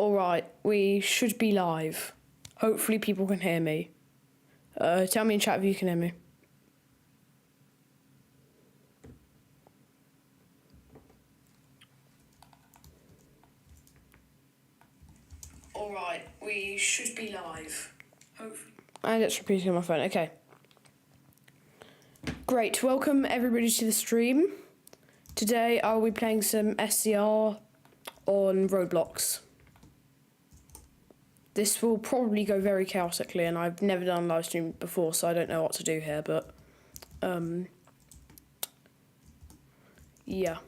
Alright, we should be live. Hopefully people can hear me. Tell me in chat if you can hear me. Alright, we should be live. Hopefully. And it's repeating on my phone, okay. Great, welcome everybody to the stream. Today I'll be playing some SCR on Roblox. This will probably go very chaotically, and I've never done a live stream before, so I don't know what to do here, but yeah.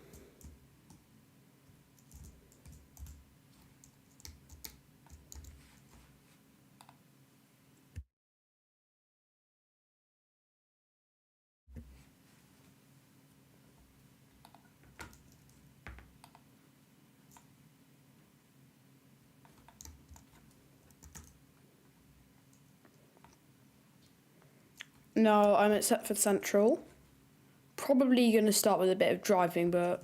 No, I'm at Stepford Central. Probably going to start with a bit of driving, but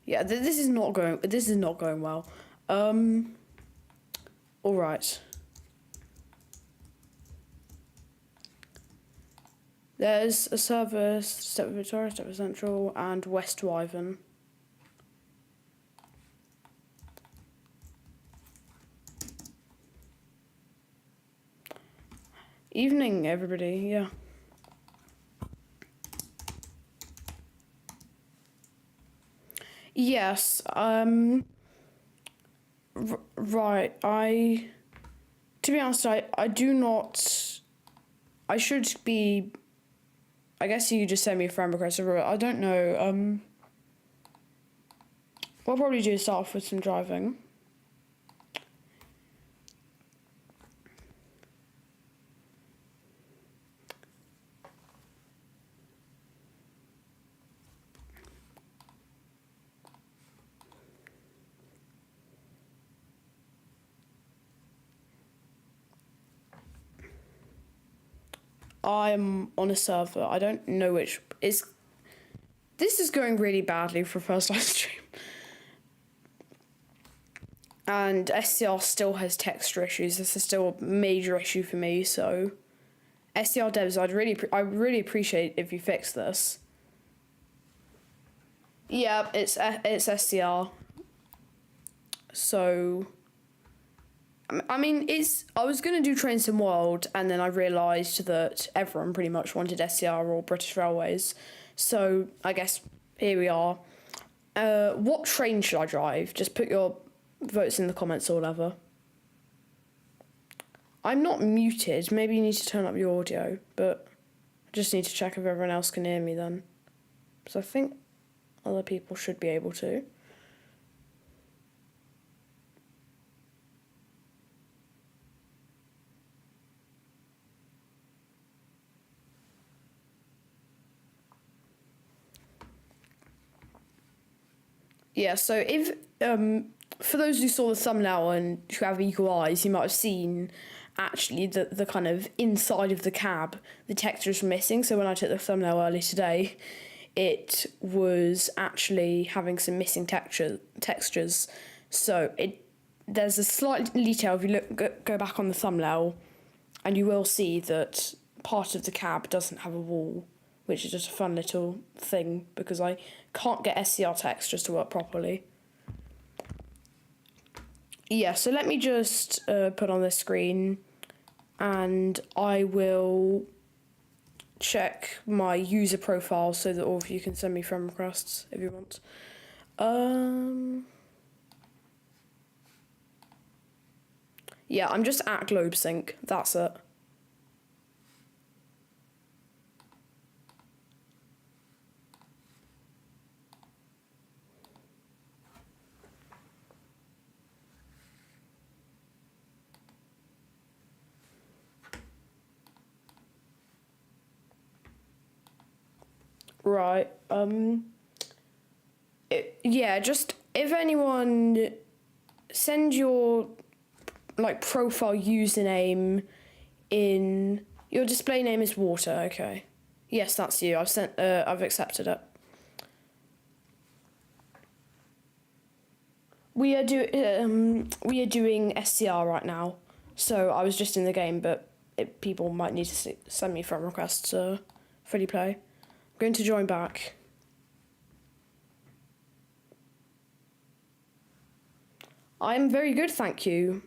yeah, this is not going well. All right. There's a service, Stepford Victoria, Stepford Central, and West Wyvern. Evening, everybody, yeah. Yes, right, to be honest, I do not, I should be, I guess you could just send me a friend request, I don't know, what I'll probably do is start off with some driving. I'm on a server. I don't know which is. This is going really badly for a first live stream. And SCR still has texture issues. This is still a major issue for me. So, SCR devs, I really appreciate if you fix this. Yeah, it's SCR. So. I mean, I was going to do Train Sim World, and then I realised that everyone pretty much wanted SCR or British Railways. So, I guess here we are. What train should I drive? Just put your votes in the comments or whatever. I'm not muted. Maybe you need to turn up your audio, but I just need to check if everyone else can hear me then. So I think other people should be able to. Yeah, so if, for those who saw the thumbnail and who have eagle eyes, you might have seen actually the kind of inside of the cab, the textures were missing. So when I took the thumbnail earlier today, it was actually having some missing textures. So there's a slight detail if you go back on the thumbnail, and you will see that part of the cab doesn't have a wall, which is just a fun little thing because I can't get SCR textures to work properly. Yeah, so let me just put on the screen, and I will check my user profile so that all of you can send me friend requests if you want. Yeah, I'm just at GlobeSync, that's it. Right, yeah, just, if anyone, send your, like, profile username in, your display name is water, okay. Yes, that's you, I've accepted it. We are doing SCR right now. So I was just in the game, but people might need to send me friend requests to fully play. I'm going to join back. I'm very good, thank you.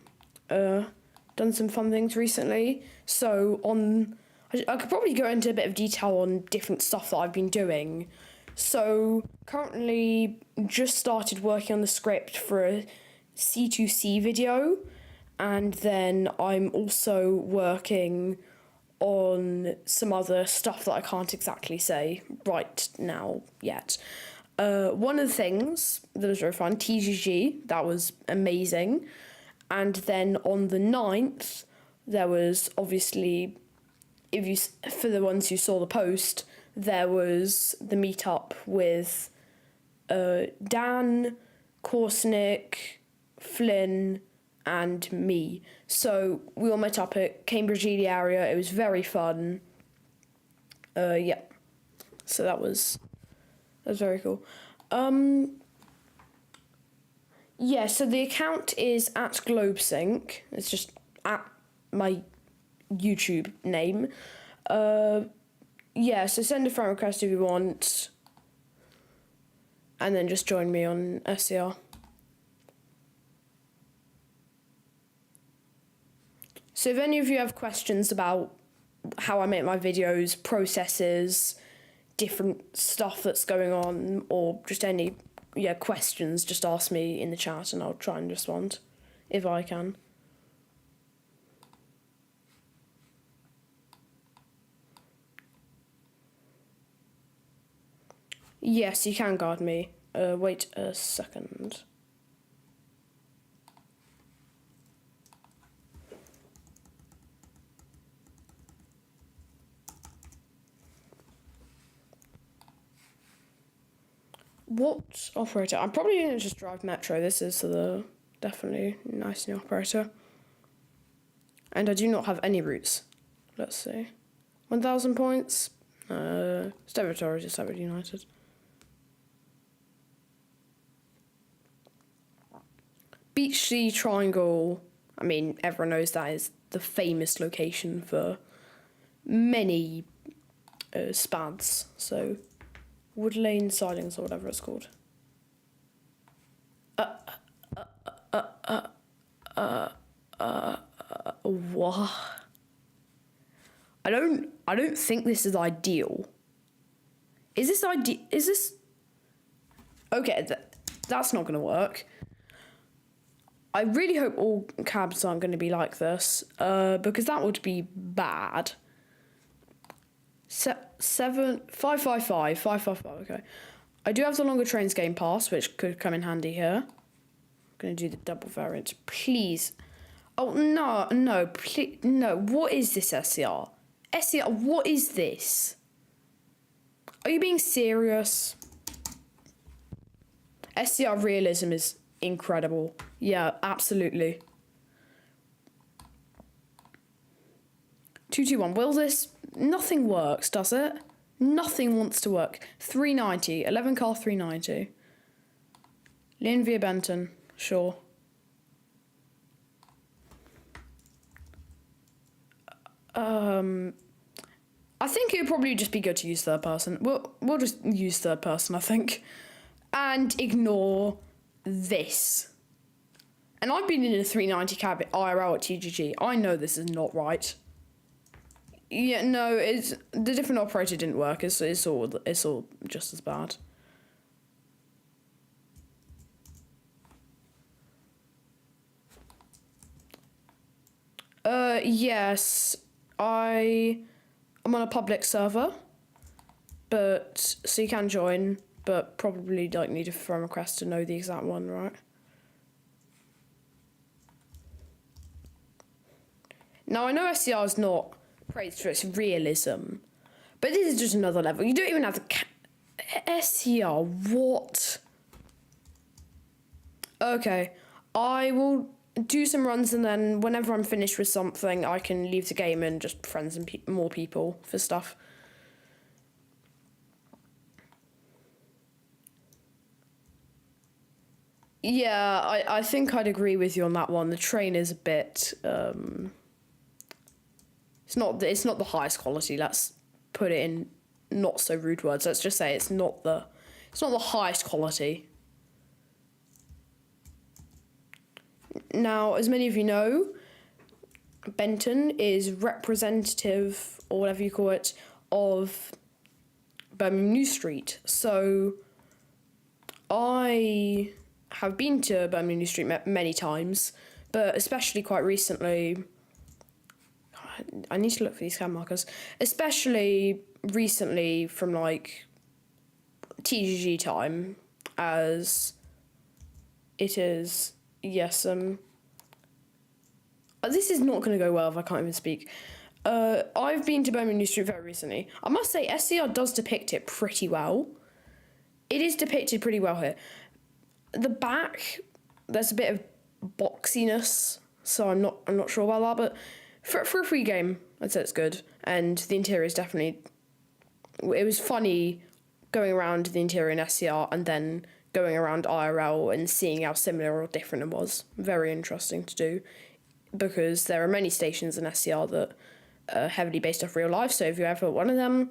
Done some fun things recently. So I could probably go into a bit of detail on different stuff that I've been doing. So currently just started working on the script for a C2C video, and then I'm also working on some other stuff that I can't exactly say right now yet. One of the things that was very fun, TGG, that was amazing. And then on the 9th, there was obviously, for the ones who saw the post, there was the meetup with Dan, Korsnick, Flynn, and me. So we all met up at Cambridge Ely area. It was very fun. Yeah. So that was very cool. Yeah, so the account is at GlobeSync. It's just at my YouTube name. Yeah, so send a friend request if you want. And then just join me on SCR. So if any of you have questions about how I make my videos, processes, different stuff that's going on, or just any questions, just ask me in the chat and I'll try and respond if I can. Yes, you can guard me. Wait a second. What operator? I'm probably going to just drive Metro. This is the definitely nice new operator. And I do not have any routes. Let's see. 1,000 points. Stepford or just Stepford United. Beach Sea Triangle. I mean, everyone knows that is the famous location for many spads. So, Wood Lane Sidings or whatever it's called. What? I don't think this is ideal. Is this ideal? Is this? Okay, that's not gonna work. I really hope all cabs aren't going to be like this, because that would be bad. 555. Okay, I do have the longer trains game pass, which could come in handy here. I'm gonna do the double variant, please. Oh no, please no. What is this SCR? SCR, what is this? Are you being serious? SCR realism is incredible. Yeah, absolutely. 221. Will this? Nothing works, does it? Nothing wants to work. 390. 11 car 390. Lynn via Benton. Sure. I think it would probably just be good to use third person. We'll just use third person, I think. And ignore this. And I've been in a 390 cab at IRL at TGG. I know this is not right. Yeah, no, the different operator didn't work. It's all just as bad. Yes, I'm on a public server, but so you can join, but probably don't need a friend request to know the exact one, right? Now I know SCR is not praised for its realism, but this is just another level. You don't even have the SCR. What? Okay, I will do some runs, and then whenever I'm finished with something, I can leave the game and just friends and more people for stuff. Yeah, I think I'd agree with you on that one. The train is a bit it's not the highest quality. Let's put it in not so rude words. Let's just say it's not the highest quality. Now, as many of you know, Benton is representative, or whatever you call it, of Birmingham New Street. So I have been to Birmingham New Street many times, but especially quite recently. I need to look for these scan markers. Especially recently from like TGG time, as it is. Yes, this is not going to go well if I can't even speak. I've been to Birmingham New Street very recently. I must say, SCR does depict it pretty well. It is depicted pretty well here. The back, there's a bit of boxiness, so I'm not sure about that. But for a free game, I'd say it's good. And the interior is definitely. It was funny going around the interior in SCR and then going around IRL and seeing how similar or different it was. Very interesting to do, because there are many stations in SCR that are heavily based off real life, so if you're ever at one of them,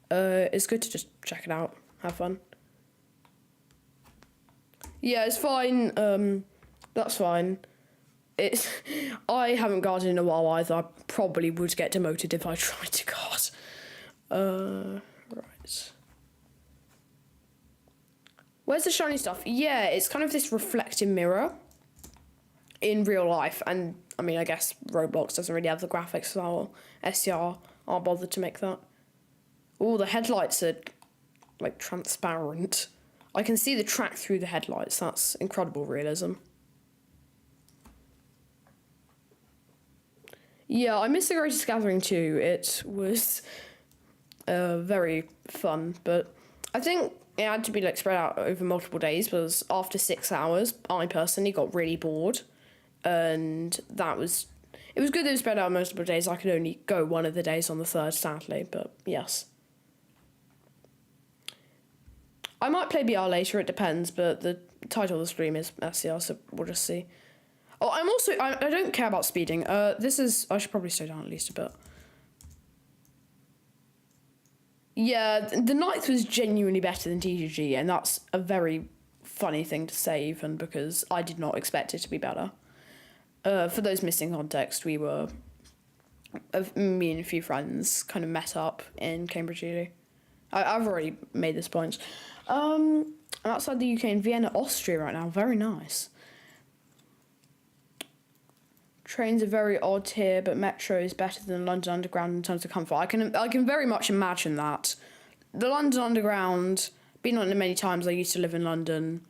it's good to just check it out, have fun. Yeah, it's fine, that's fine. I haven't guarded in a while either. I probably would get demoted if I tried to guard. Right. Where's the shiny stuff? Yeah, it's kind of this reflective mirror in real life, and I mean, I guess Roblox doesn't really have the graphics, so SCR aren't bothered to make that. Oh, the headlights are like transparent. I can see the track through the headlights. That's incredible realism. Yeah, I miss the Greatest Gathering too. It was very fun, but I think it had to be like spread out over multiple days, because after 6 hours, I personally got really bored, and it was good that it was spread out multiple days. I could only go one of the days on the third, sadly, but yes. I might play BR later, it depends, but the title of the stream is SCR, so we'll just see. Oh, I don't care about speeding. I should probably slow down at least a bit. Yeah, the 9th was genuinely better than TGG, and that's a very funny thing to say, even, because I did not expect it to be better. For those missing context, me and a few friends kind of met up in Cambridge Ely. I've already made this point. I'm outside the UK in Vienna, Austria right now. Very nice. Trains are very odd here, but Metro is better than London Underground in terms of comfort. I can very much imagine that. The London Underground, been on it many times. I used to live in London.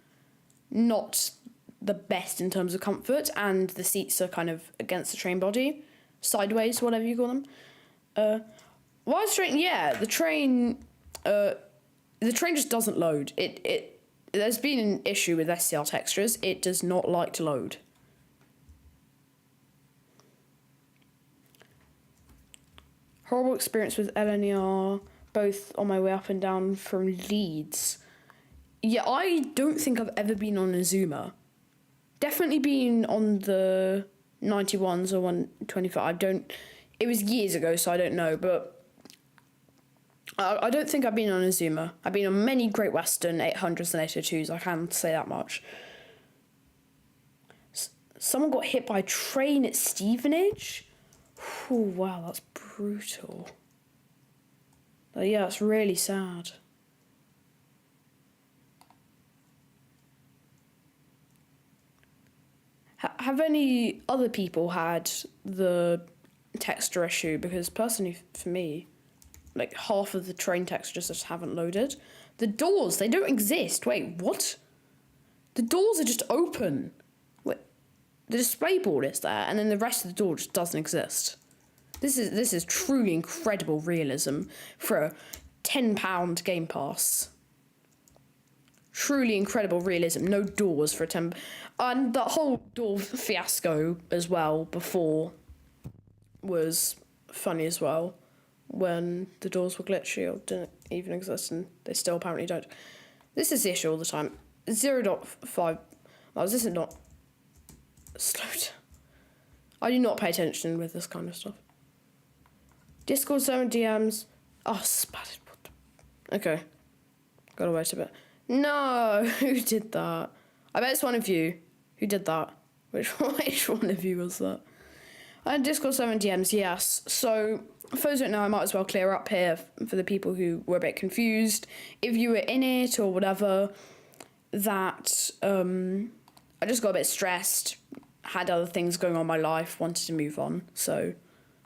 Not the best in terms of comfort, and the seats are kind of against the train body, sideways, whatever you call them. Why is train? Yeah, the train just doesn't load. There's been an issue with SCR textures. It does not like to load. Horrible experience with LNER, both on my way up and down from Leeds. Yeah, I don't think I've ever been on a Zoomer. Definitely been on the 91s or 125. It was years ago, so I don't know, but I don't think I've been on a Zoomer. I've been on many Great Western 800s and 802s, I can say that much. Someone got hit by a train at Stevenage? Oh, wow, that's brutal. Yeah, it's really sad. Have any other people had the texture issue? Because personally, for me, like half of the train textures just haven't loaded. The doors, they don't exist. Wait, what? The doors are just open. Wait, the display board is there, and then the rest of the door just doesn't exist. This is truly incredible realism for a £10 Game Pass. Truly incredible realism. No doors for a 10. And that whole door fiasco as well before was funny as well. When the doors were glitchy or didn't even exist, and they still apparently don't. This is the issue all the time. 0.5 Oh, is this not slowed? I do not pay attention with this kind of stuff. Discord 7 DMs. Oh, spattered. Okay. Gotta wait a bit. No, who did that? I bet it's one of you. Who did that? Which one of you was that? Discord 7 DMs, yes. So, for those who don't know, I might as well clear up here for the people who were a bit confused. If you were in it or whatever, that I just got a bit stressed, had other things going on in my life, wanted to move on. So,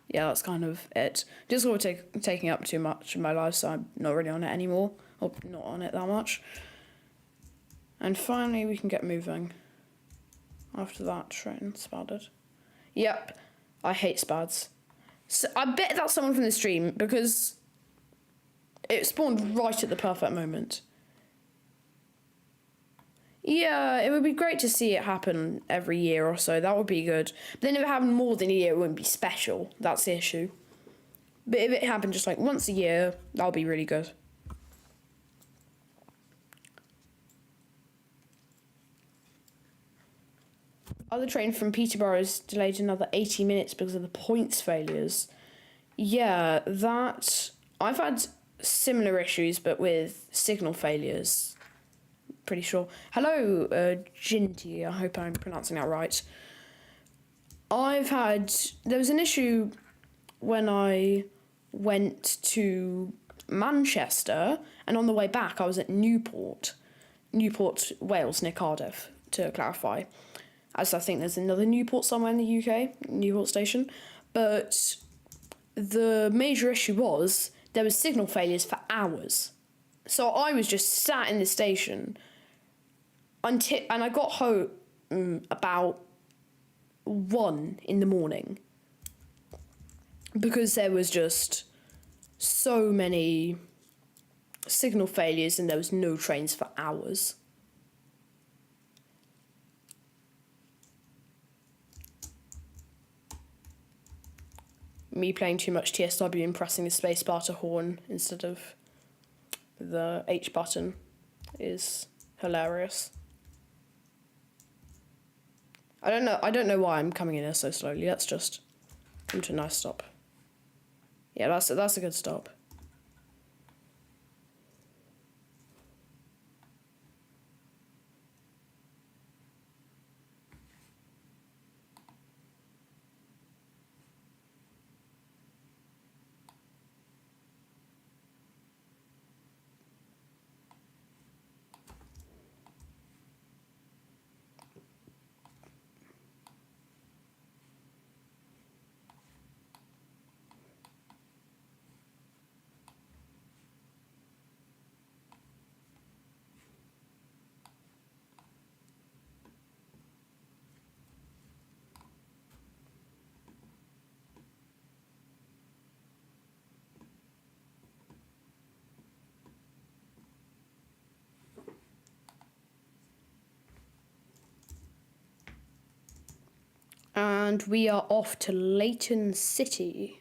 yeah, that's kind of it. Discord taking up too much of my life, so I'm not really on it anymore. Or not on it that much. And finally, we can get moving. After that, train spattered. Yep, I hate spads. So I bet that's someone from the stream because it spawned right at the perfect moment. Yeah, it would be great to see it happen every year or so. That would be good. But then if it happened more than a year, it wouldn't be special. That's the issue. But if it happened just like once a year, that would be really good. Other train from Peterborough is delayed another 80 minutes because of the points failures. Yeah, that... I've had similar issues, but with signal failures. Pretty sure. Hello, Ginty. I hope I'm pronouncing that right. There was an issue when I went to Manchester, and on the way back I was at Newport, Wales, near Cardiff, to clarify. As I think there's another Newport somewhere in the UK, Newport station. But the major issue was there was signal failures for hours. So I was just sat in the station and I got home about 1 in the morning because there was just so many signal failures and there was no trains for hours. Me playing too much TSW and pressing the spacebar to horn instead of the H button is hilarious. I don't know why I'm coming in here so slowly. Let's just come to a nice stop. Yeah, that's a good stop. And we are off to Leighton City.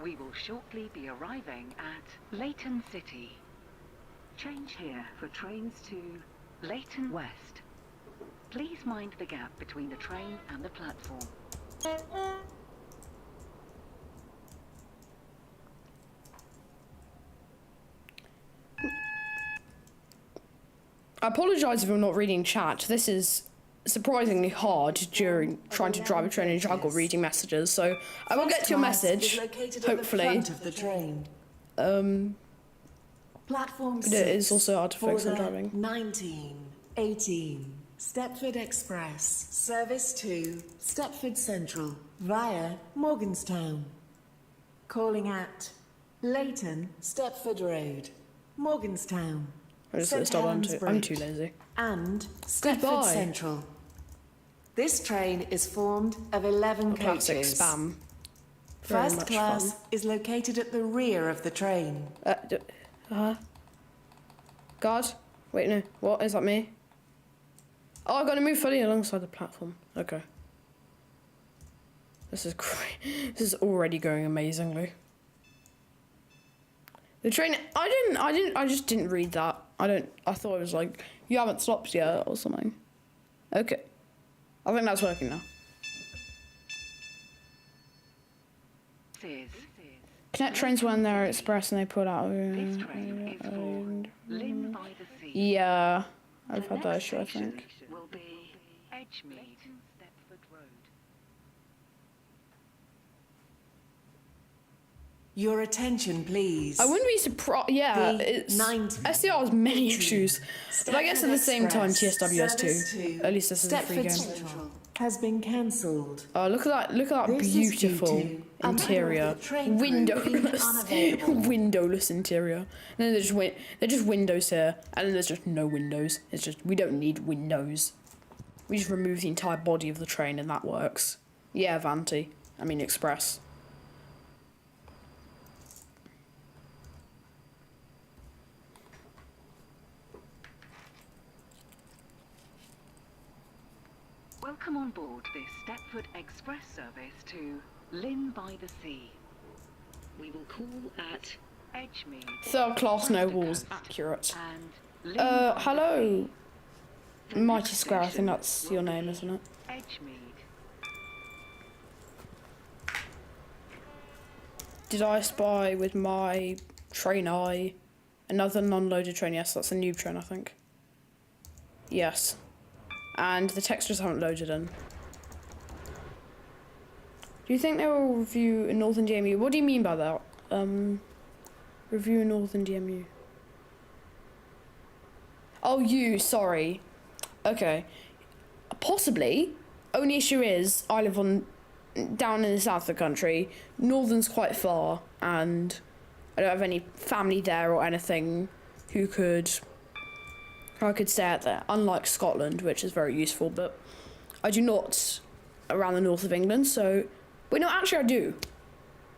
We will shortly be arriving at Leighton City. Change here for trains to Leighton West. Please mind the gap between the train and the platform. I apologise if I'm not reading chat. This is surprisingly hard during trying to drive a train and juggle reading messages, so I will get to your message, hopefully. Of the train. Platform But it is also hard to focus on for the driving. 1918 Stepford Express, service to Stepford Central via Morganstown. Calling at Leighton Stepford Road, Morganstown. I'm just St. gonna stop. Helens I'm too Bridge, lazy. And Stepford Goodbye. Central. This train is formed of 11 Classic coaches. spam. very First much class fun. is located at the rear of the train. Guard? Wait, no. What? Is that me? Oh, I've got to move fully alongside the platform. Okay. This is great. This is already going amazingly. The train... I just didn't read that. I thought it was like, you haven't stopped yet or something. Okay. I think that's working now. Connect trains when they're express and they put out... This train is for Lynn by the Sea. Yeah. I've The had that next issue, I station think. will be Edgemead, Stepford Road. Your attention, please. I wouldn't be surprised. Yeah, The it's 90, SCR has many 80, issues, but I guess at the same time Express, TSW has Service too. 2, At least this is a free Stepford game. Central has been cancelled. Oh, look at that! Look at that This is due beautiful to a interior, member of the train crew being windowless, unavailable. windowless interior. And then they're just windows here, and then there's just no windows. It's just we don't need windows. We just remove the entire body of the train, and that works. Yeah, Vanti. I mean Express. Welcome on board this Stepford Express service to Lynn by the Sea. We will call at Edgemead. Third class, no walls, accurate. Hello, Mighty Square. I think that's your name, isn't it? Edgemead. Did I spy with my train eye another non-loaded train? Yes, that's a noob train, I think. Yes. And the textures haven't loaded in. Do you think they will review a Northern DMU? What do you mean by that? Review a Northern DMU. Oh, you, sorry. Okay. Possibly. Only issue is, I live down in the south of the country. Northern's quite far, and I don't have any family there or anything who I could stay out there, unlike Scotland, which is very useful, but I do not around the north of England, so... Wait, no, actually I do.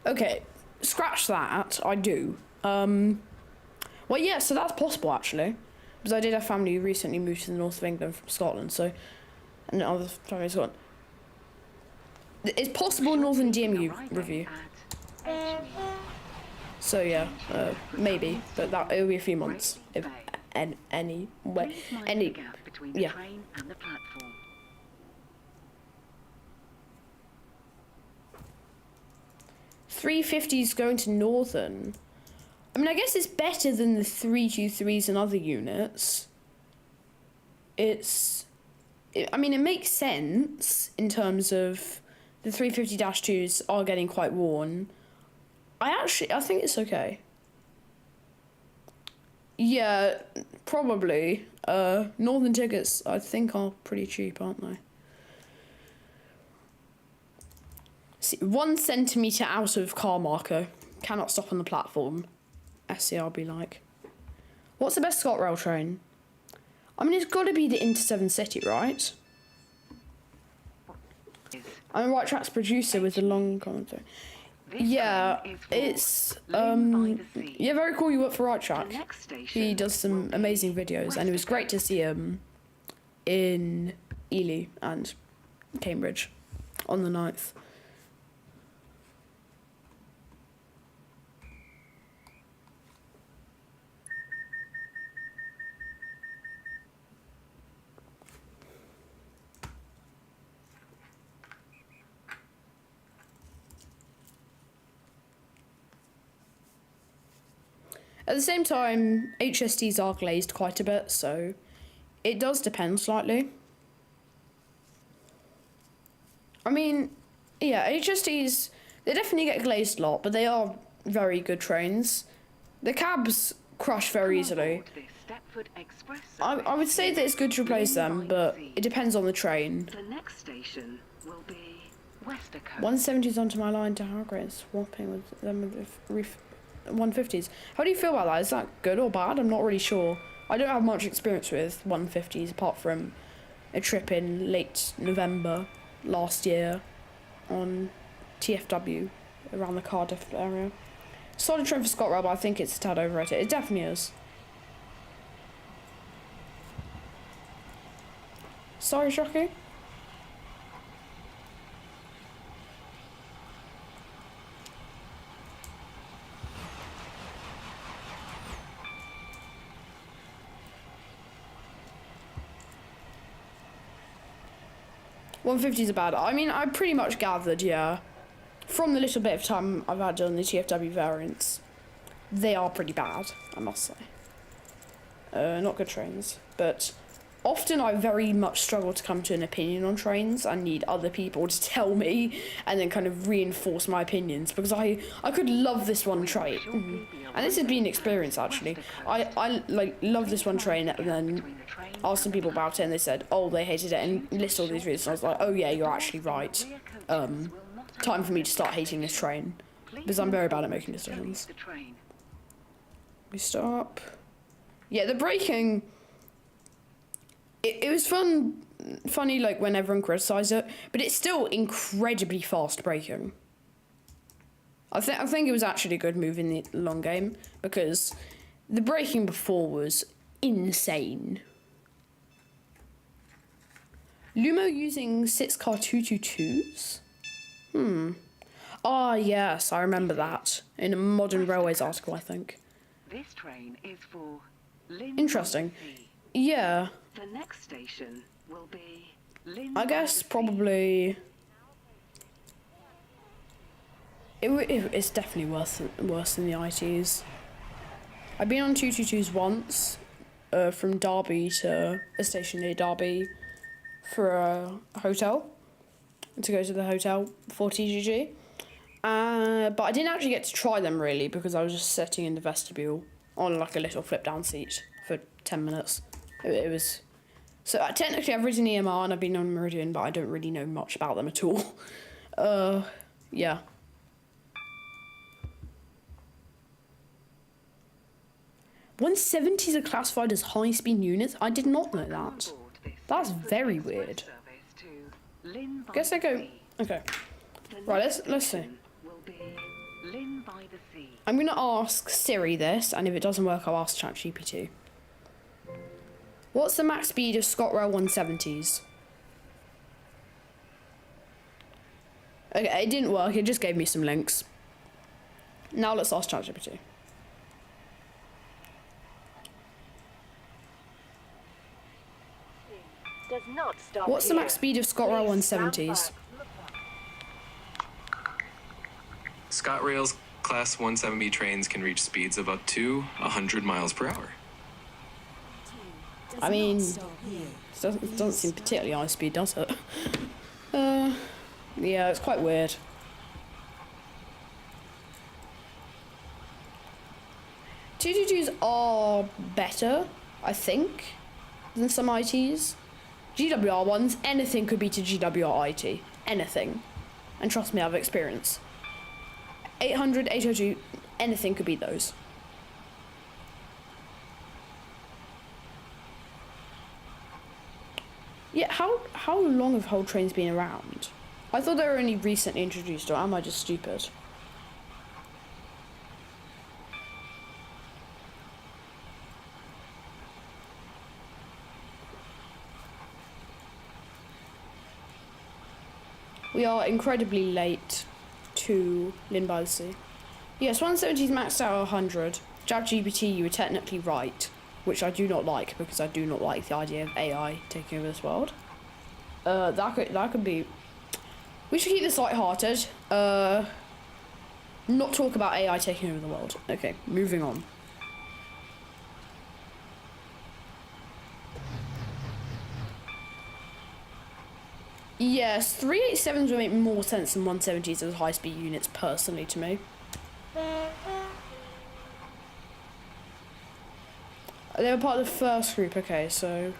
Okay, scratch that, I do. Well, yeah, so that's possible, actually. Because I did have family who recently moved to the north of England from Scotland, so... And other families gone. It's possible Northern DMU review. So, yeah, maybe, but it'll be a few months. If, any Gap between the train and the platform. 350's going to Northern. I mean, I guess it's better than the 323s and other units. I mean, it makes sense in terms of the 350-2s are getting quite worn. I think it's okay. Yeah, probably. Northern tickets, I think, are pretty cheap, aren't they? See, 1 centimetre out of car marker. Cannot stop on the platform. SCR be like. What's the best ScotRail train? I mean, it's got to be the Inter7 City, right? I'm a Right Tracks producer with a long commentary. Yeah, it's yeah, very cool you work for Right Track. He does some amazing videos, and it was great to see him in Ely and Cambridge on the 9th. At the same time, HSTs are glazed quite a bit, so it does depend slightly. I mean, yeah, HSTs, they definitely get glazed a lot, but they are very good trains. The cabs crush very easily. I would say that it's good to replace them, but it depends on the train. The next station will be Westercote. 170s onto my line to Hargrave, swapping with them with 150s. How do you feel about that? Is that good or bad? I'm not really sure. I don't have much experience with 150s apart from a trip in late November last year on TFW around the Cardiff area. Solid train for ScotRail, but I think it's a tad overrated. It definitely is. Sorry, Shocky. $150s are bad. I mean, I pretty much gathered, yeah, from the little bit of time I've had on the TFW variants, they are pretty bad, I must say. Not good trains, but often I very much struggle to come to an opinion on trains. I need other people to tell me and then kind of reinforce my opinions, because I could love this one train. And this has been an experience, actually. I like love this one train, and then asked some people about it and they said, oh, they hated it, and list all these reasons. I was like, oh yeah, you're actually right. Time for me to start hating this train, because I'm very bad at making decisions. We stop. Yeah, the braking, it was funny like when everyone criticised it, but it's still incredibly fast braking. I think it was actually a good move in the long game, because the braking before was insane. Lumo using 6-car 222s? Ah, yes, I remember that. In a Modern Railways article, I think. This train is for Lynn. Interesting. Yeah. The next station will be Lynn. I guess probably... It's definitely worse than the ITs. I've been on 222s once, from Derby to a station near Derby for a hotel, to go to the hotel for TGG. But I didn't actually get to try them really, because I was just sitting in the vestibule on like a little flip down seat for 10 minutes. It was... So technically I've ridden EMR and I've been on Meridian, but I don't really know much about them at all. Yeah. $170s are classified as high-speed units? I did not know that. That's very weird. Guess I go... Okay. Right, let's see. I'm going to ask Siri this, and if it doesn't work, I'll ask ChatGPT. What's the max speed of ScotRail 170s? Okay, it didn't work. It just gave me some links. Now let's ask ChatGPT. What's the max speed of ScotRail 170s? ScotRail's Class 170 trains can reach speeds of up to 100 miles per hour. I mean, it doesn't seem particularly high speed, does it? Yeah, it's quite weird. Two are better, I think, than some ITs. GWR ones, anything could be to GWR IT. Anything. And trust me, I have experience. 800, 802, anything could be those. Yeah, how long have whole trains been around? I thought they were only recently introduced, or am I just stupid? We are incredibly late to Lynn by the Sea. Yes, 170's maxed out at 100. ChatGPT, you were technically right, which I do not like, because I do not like the idea of AI taking over this world. That could be... We should keep this lighthearted. Not talk about AI taking over the world. Okay, moving on. Yes, 387s would make more sense than 170s as high-speed units, personally, to me. They were part of the first group, okay, so...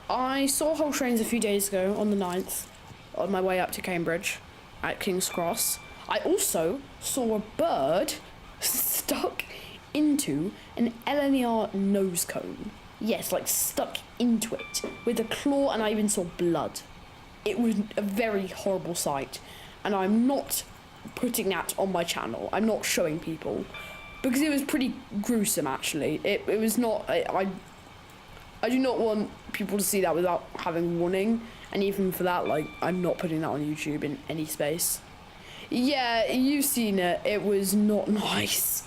I saw whole trains a few days ago, on the 9th, on my way up to Cambridge, at King's Cross. I also saw a bird stuck into an LNER nose cone. Yes, like stuck into it with a claw, and I even saw blood. It was a very horrible sight. and I'm not putting that on my channel. I'm not showing people because it was pretty gruesome. Actually, it was not. I do not want people to see that without having warning, and even for that, like, I'm not putting that on YouTube in any space. Yeah, you've seen it. It was not nice.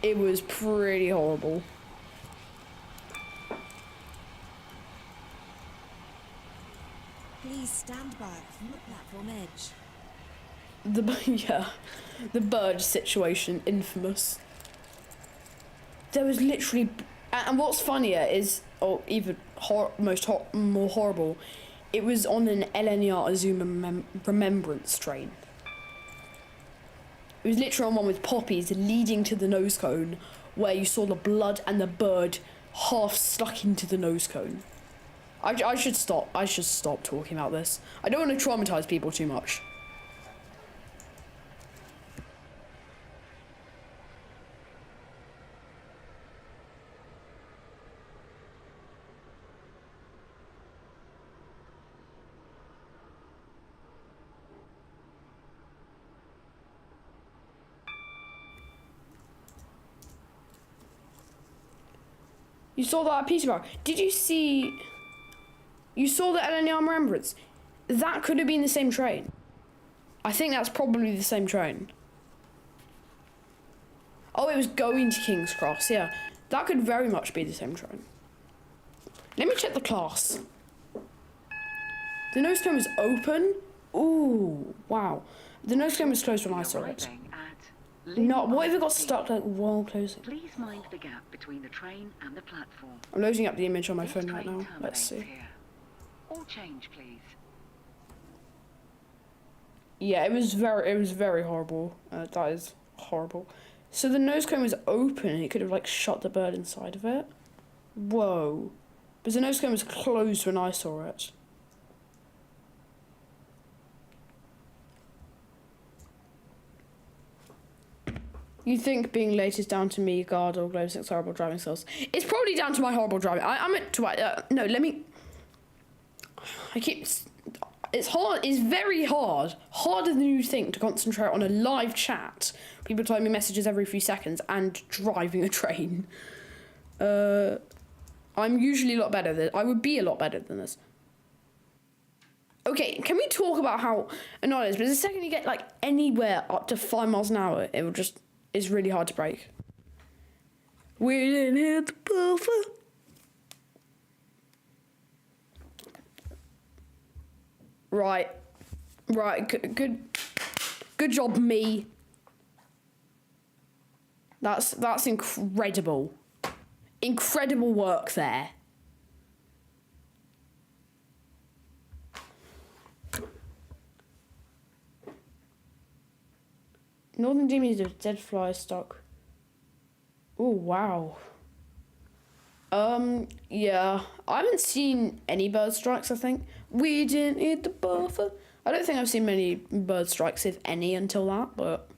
It was pretty horrible. Please stand back from the platform edge. The bird situation, infamous. There was literally, and what's funnier is, or even more horrible, it was on an LNR Azuma remembrance train. It was literally on one with poppies leading to the nose cone, where you saw the blood and the bird half stuck into the nose cone. I should stop talking about this. I don't want to traumatize people too much. You saw that at Peterborough. Did you see... You saw the LNR Remembrance? That could have been the same train. I think that's probably the same train. Oh, it was going to King's Cross, yeah. That could very much be the same train. Let me check the class. The nose cone was open? Ooh, wow. The nose cone was closed when I saw it. No, what if it got stuck like while closing? Please mind the gap between the train and the platform. I'm loading up the image on my This phone right train now. Let's see. terminates here. All change, please. Yeah, it was very horrible. That is horrible. So the nose cone was open and it could have like shot the bird inside of it. Whoa. But the nose cone was closed when I saw it. You think being late is down to me, God, or GlobeSync's horrible driving skills? It's probably down to my horrible driving. No, let me... It's hard. It's very hard. Harder than you think to concentrate on a live chat. People typing me messages every few seconds and driving a train. I'm usually a lot better than... I would be a lot better than this. Okay, can we talk about how annoying it is? But the second you get, like, anywhere up to 5 miles an hour, it will just... It's really hard to break. We didn't hit the buffer. Right. Good job, me. That's incredible. Incredible work there. Northern Jimmy's a dead fly stock. Oh, wow. Yeah. I haven't seen any bird strikes, I think. We didn't hit the buffer. I don't think I've seen many bird strikes, if any, until that, but...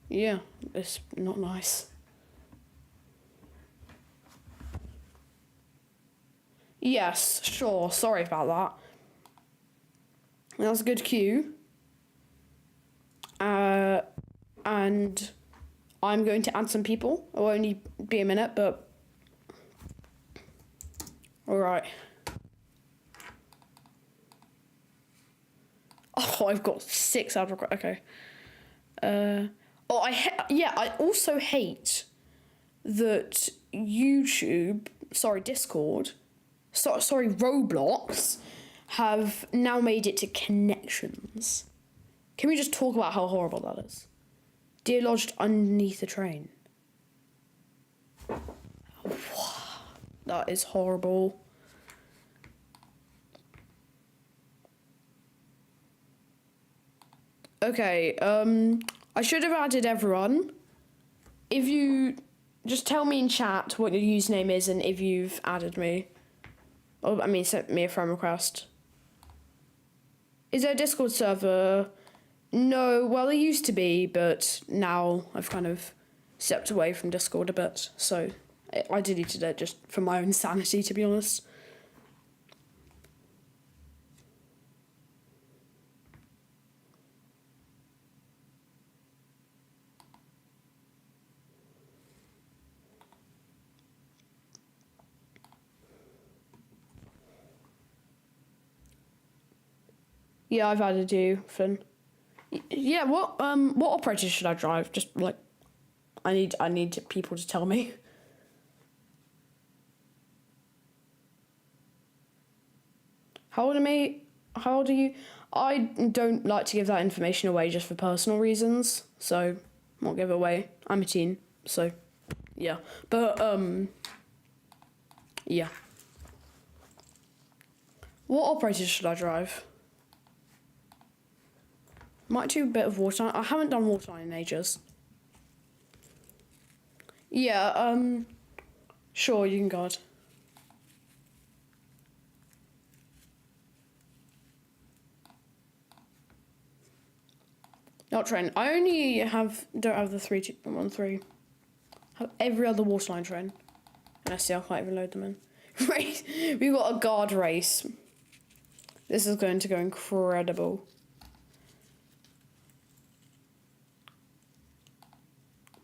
Yeah, it's not nice. Yes, sure. Sorry about that. That was a good cue. And I'm going to add some people. It'll only be a minute, but... Alright. Oh, I've got 6 out of... Okay. I also hate that YouTube... Discord... Roblox have now made it to connections. Can we just talk about how horrible that is? Deer lodged underneath the train. That is horrible. Okay, I should have added everyone. If you just tell me in chat what your username is and if you've added me. Oh, I mean, sent me a friend request. Is there a Discord server? No, well, there used to be, but now I've kind of stepped away from Discord a bit, so I deleted it just for my own sanity, to be honest. Yeah, I've added you, Finn. Yeah, what operator should I drive? Just like, I need people to tell me. How old am I? How old are you? I don't like to give that information away just for personal reasons, so I won't give it away. I'm a teen, so yeah. But yeah. What operator should I drive? Might do a bit of waterline. I haven't done waterline in ages. Yeah, sure, you can guard. Not train. I only don't have the 3-2-1-3. Have every other waterline train. And I still can't even load them in. Right, we've got a guard race. This is going to go incredible.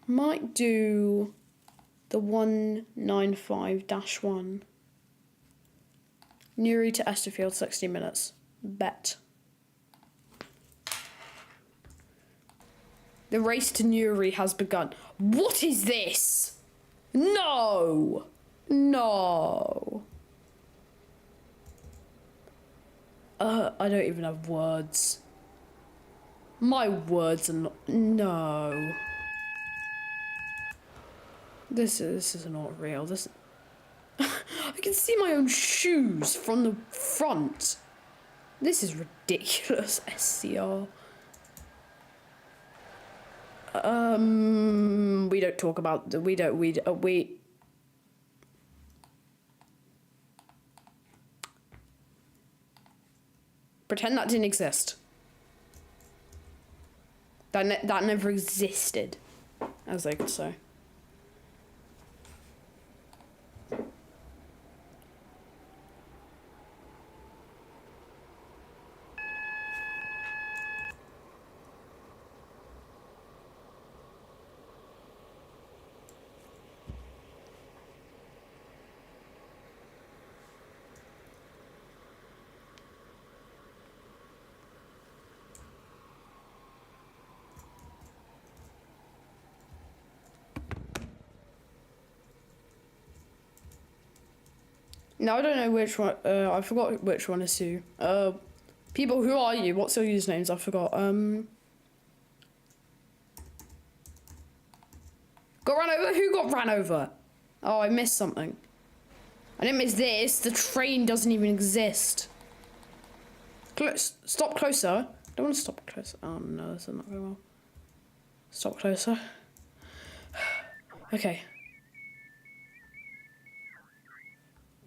Might do the 195-1. Newry to Esterfield, 60 minutes. Bet. The race to Newry has begun. What is this? No! No. I don't even have words. My words are not... No. This is not real. This... I can see my own shoes from the front. This is ridiculous, SCR. We don't talk about the... We... Pretend that didn't exist. That never existed, as they could say. No, I don't know which one. I forgot which one is who. People, who are you? What's your usernames? I forgot. Got ran over? Who got ran over? Oh, I missed something. I didn't miss this. The train doesn't even exist. Stop closer. I don't want to stop closer. Oh no, this is not going well. Stop closer. Okay.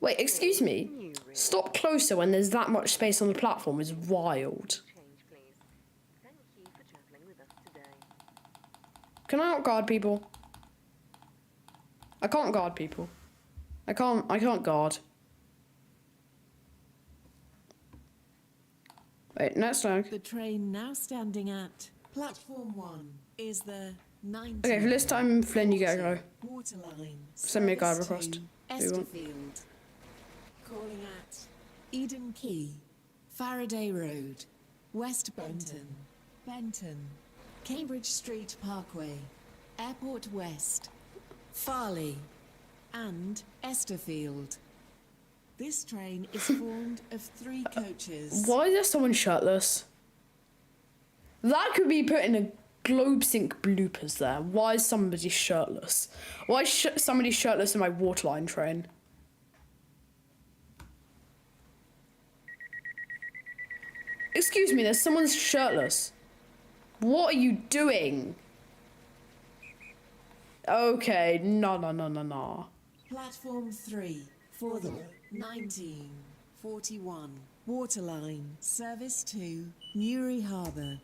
Wait, excuse me. Stop closer when there's that much space on the platform is wild. Can I not guard people? I can't guard people. I can't guard. Wait, next lag. The train now standing at platform 1 is the 19. Okay, for this time, Flynn, you get a go. Waterline. Send me a guide service request. to Who you want? Esterfield. Calling at Eden Quay, Faraday Road, West Benton, Cambridge Street Parkway, Airport West, Farley, and Esterfield. This train is formed of 3 coaches. Why is there someone shirtless? That could be put in a GlobeSync bloopers there. Why is somebody shirtless? Why is somebody shirtless in my waterline train? Excuse me, there's someone shirtless. What are you doing? Okay, no. Platform 3 for the 1941 Waterline service to Newry Harbour.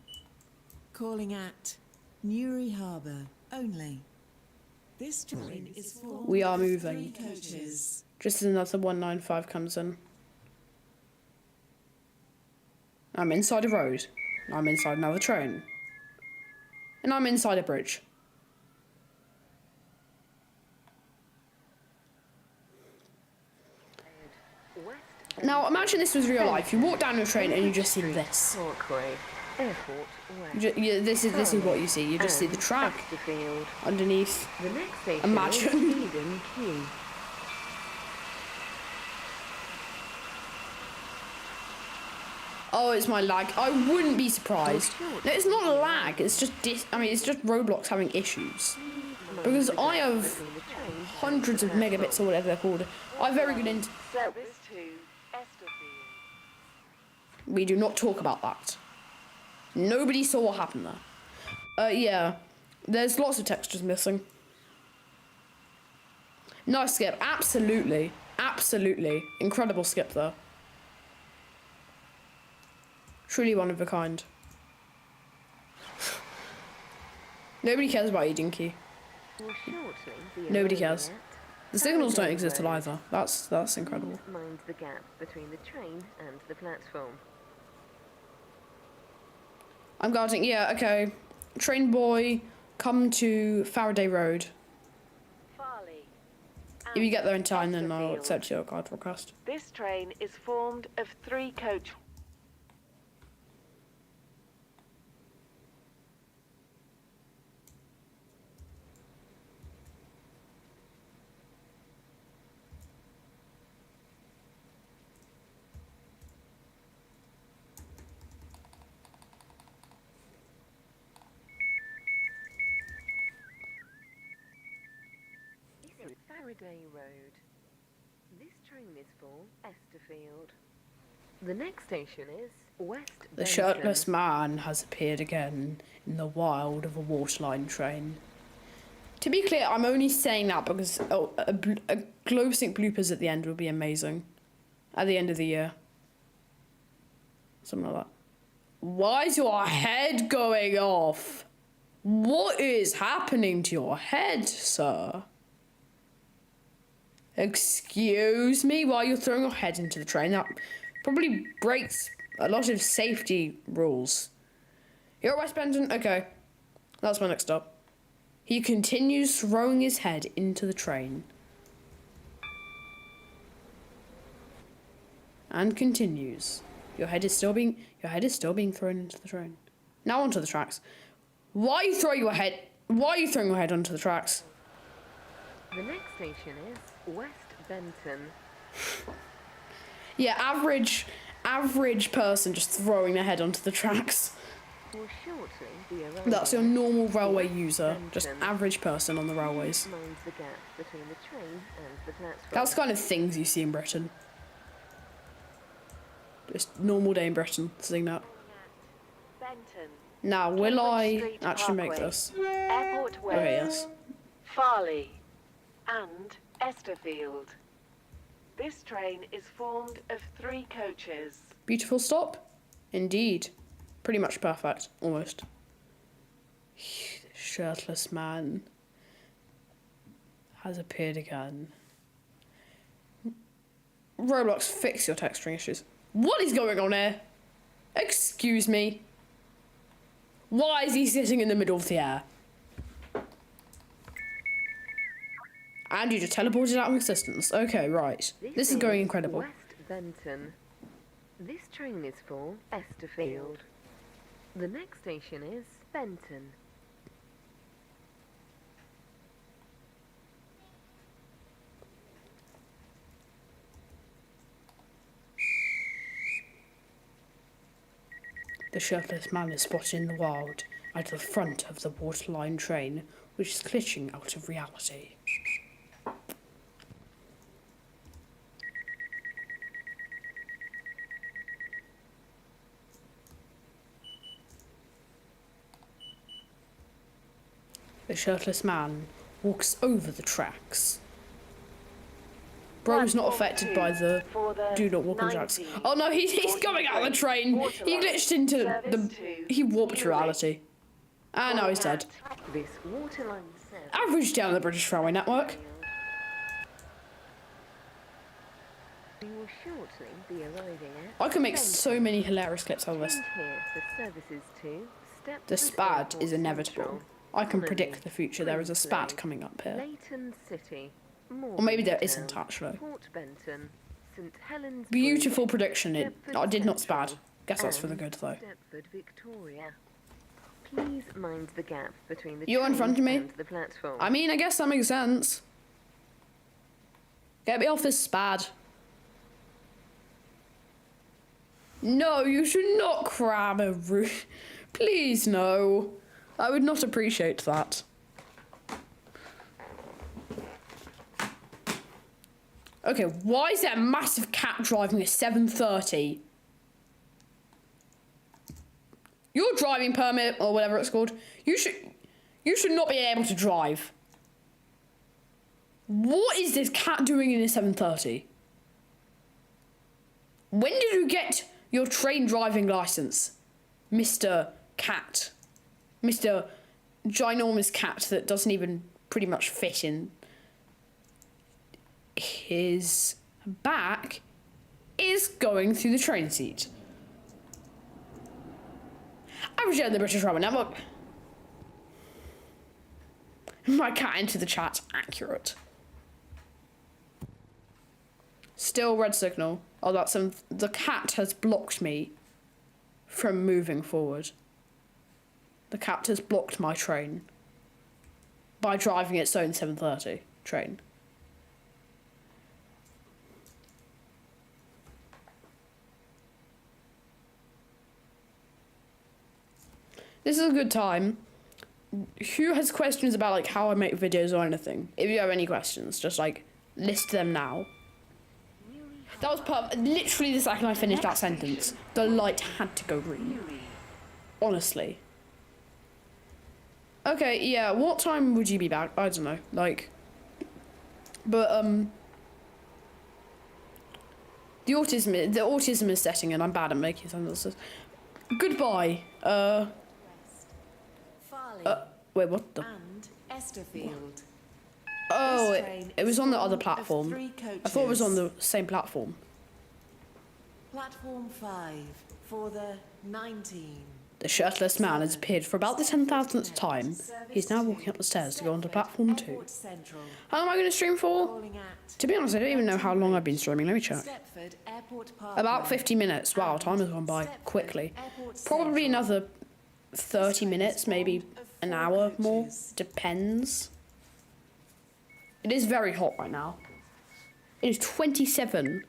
Calling at Newry Harbour only. This train is formed We are of moving. 3 coaches. Just as another 195 comes in. I'm inside a road. I'm inside another train. And I'm inside a bridge. Now imagine this was real life. You walk down a train and you just see this. Parkway, Airport West. This is what you see. You just see the track Stepford. underneath. The next station Imagine. is Eden Quay. Oh, it's my lag. I wouldn't be surprised. No, it's not lag. It's just it's just Roblox having issues. Because I have hundreds of megabits or whatever they're called. I have very good internet. Service to Stepford. We do not talk about that. Nobody saw what happened there. Yeah. There's lots of textures missing. Nice skip. Absolutely. Absolutely. Incredible skip there. Truly one of a kind. Nobody cares about Eden Quay. Nobody cares. The signals don't exist either. That's incredible. Mind the gap between the train and the platform. I'm guarding. Yeah, okay. Train boy, come to Faraday Road. Farley. If you get there in time, then I'll accept your guard request. This train is formed of 3 coach. Faraday Road. This train is for Stepford. The next station is West The Benton. shirtless man has appeared again in the wild of a waterline train. To be clear, I'm only saying that because a GlobeSync bloopers at the end will be amazing. At the end of the year. Something like that. Why is your head going off? What is happening to your head, sir? Excuse me, while you're throwing your head into the train, that probably breaks a lot of safety rules. You're at West Benton? Okay. That's my next stop. He continues throwing his head into the train. And continues. Your head is still being thrown into the train. Now onto the tracks. Why are you throwing your head onto the tracks? The next station is West Benton. Yeah, average person just throwing their head onto the tracks. Will shortly be arriving. That's your normal railway user, Benton. just average person on the railways. Mind the gap between the train and the platform. That's the kind of things you see in Britain. Just normal day in Britain, seeing that. Benton. Now, will I Street actually make Parkway. this? Airport West. Okay, yes. Farley and Stepford. This train is formed of 3 coaches. Beautiful stop? Indeed. Pretty much perfect, almost. Shirtless man has appeared again. Roblox, fix your texturing issues. What is going on here? Excuse me. Why is he sitting in the middle of the air? And you just teleported out of existence. Okay, right. This is going incredible. West Benton. This train is for Stepford. The next station is Benton. The shirtless man is spotted in the wild at the front of the waterline train, which is glitching out of reality. The shirtless man walks over the tracks. Bro's not affected by the do not walk on the tracks. Oh no, he's going out of the train. He glitched into the... He warped reality. Ah, now he's dead. This waterline service. Average down the British Railway Network. We will shortly be arriving at I can make so many hilarious clips out of this. Change here for services to Stepford The spat Airport is inevitable. Central, I can Connolly, predict the future. There is a spat Prinsley, coming up here. Leighton City, Or maybe there Morgantown, isn't actually. Port Benton, St Helens Beautiful Bridge, prediction. I did not Central, bad. Guess that's for the and good though. Stepford, Victoria. Please mind the gap between the You're in front of me. and the platform. I mean, I guess that makes sense. Get me off this spad. No, you should not cram a roof. Please, no. I would not appreciate that. Okay, why is there a massive cat driving at 7:30? Your driving permit, or whatever it's called, you should not be able to drive. What is this cat doing in at 7:30? When did you get your train driving license, Mr. Cat? Mr. Ginormous Cat that doesn't even pretty much fit in. His back is going through the train seat. I reject the British Railway Network. My cat entered the chat. Accurate. Still red signal. Oh, that's the cat has blocked me from moving forward. The cat has blocked my train by driving its own 7:30 train. This is a good time. Who has questions about like how I make videos or anything? If you have any questions, just like list them now. That was literally the second I finished that sentence, the light had to go green. Honestly. Okay, yeah, what time would you be back? I don't know, like... But, the autism is setting in. I'm bad at making sentences. Goodbye. Farley Wait, what the... and Estherfield. Oh, This train it was is on the other full of platform. 3 I thought it was on coaches. the same platform. Platform 5 for the 19. The shirtless man has appeared for about the 10,000th time. He's now walking up the stairs to go onto platform 2. Airport Central. How long am I going to stream for? Calling at To be honest, I don't even know how long I've been streaming. Let me check. Stepford Airport Parkway. About 50 minutes. Wow, time has gone by quickly. Probably another 30 minutes, maybe an hour more. Depends. It is very hot right now. It is 27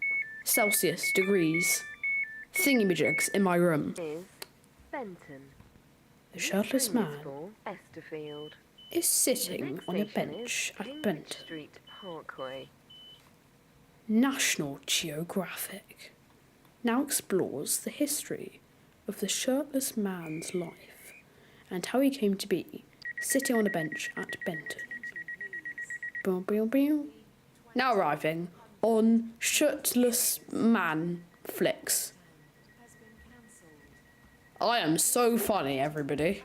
Celsius degrees thingamajigs in my room. Is Benton. The shirtless Train is man for Estherfield. is The sitting next on a station bench is at Cambridge Benton. Street Parkway. National Geographic now explores the history of the shirtless man's life and how he came to be sitting on a bench at Benton. Boom, boom, boom. Now arriving on Shirtless Man Flicks. I am so funny, everybody.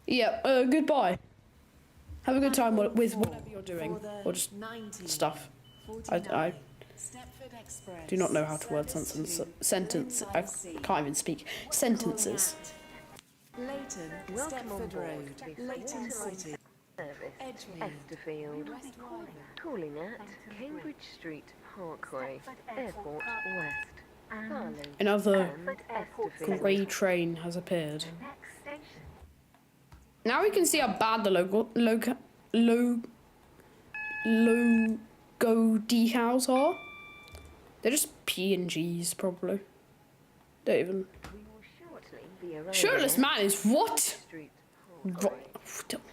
Yeah, goodbye. Have a good time with whatever you're doing, or just stuff. I do not know how to word sentence. I can't even speak sentences. Leighton, Welcome on Stepford board Road, the Leighton Central City. Service, Edgemead. Estherfield. Calling at Cambridge Street Parkway, Airport West. Farley Another and Estherfield. grey train has appeared. Now we can see how bad the logo decals are. They're just P&Gs probably. Don't even. We will shortly be arriving Shirtless at man is what? Street Ro- Parkway.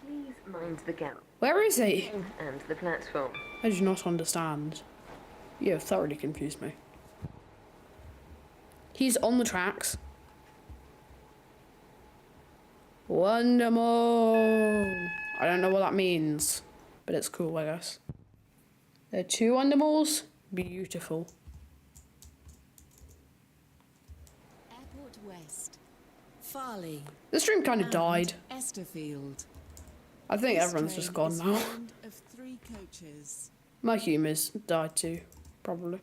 Please mind the gap Where is he? and the platform. I do not understand. You have thoroughly confused me. He's on the tracks. Wondermall. I don't know what that means, but it's cool, I guess. There are 2 Wondermalls. Beautiful. Airport West. Farley. The stream kind of died. Estherfield. I think This everyone's train just gone is now. formed of 3 coaches. My humour's died too, probably.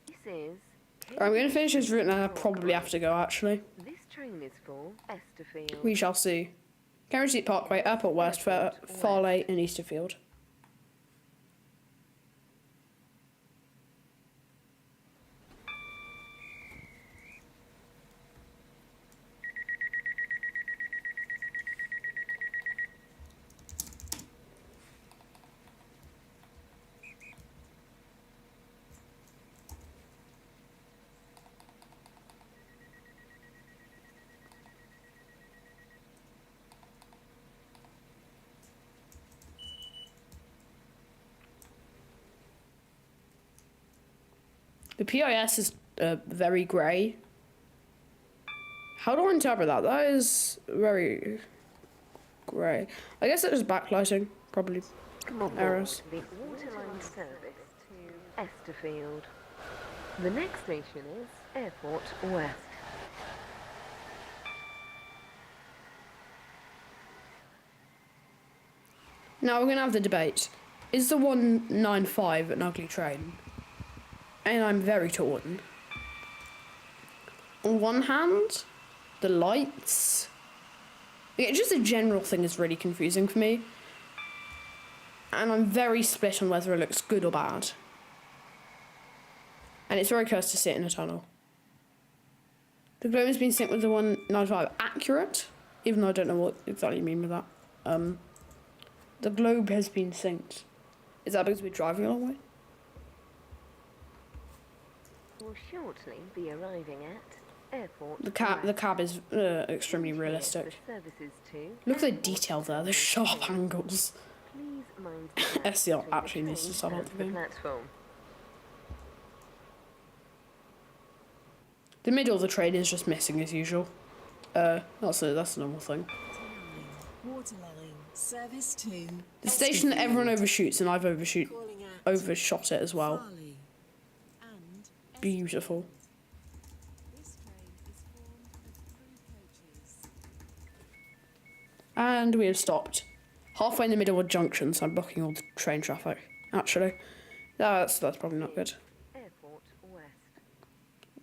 This is I'm going to finish this route and then I probably have to go, actually. This train is for Esterfield. We shall see. Cambridge Street Parkway, Airport West, Farleigh and Easterfield. The PIS is very grey. How do I interpret that? That is very grey. I guess it was backlighting, probably Come on errors. board the Waterline service to Esterfield. The next station is Airport West. Now we're going to have the debate. Is the 195 an ugly train? And I'm very torn. On one hand, the lights... Yeah, just the general thing is really confusing for me. And I'm very split on whether it looks good or bad. And it's very cursed to sit in a tunnel. The globe has been synced with the 195. Accurate? Even though I don't know what exactly you mean with that. The globe has been synced. Is that because we're driving a long way? Will shortly be arriving at Airport The West. cab is extremely Change realistic. the services to Look at the detail there, the sharp angles. Please mind the gap SCR between the actually needs to train stop and up the the game. platform. The middle of the train is just missing as usual. That's a normal thing. Waterline. Service to The station that everyone Esterfield. overshoots, and I've Calling at overshot it as well. Farleigh and Beautiful. This train is formed of 3 coaches. And we have stopped. Halfway in the middle of a junction, so I'm blocking all the train traffic. Actually, that's probably not good. Airport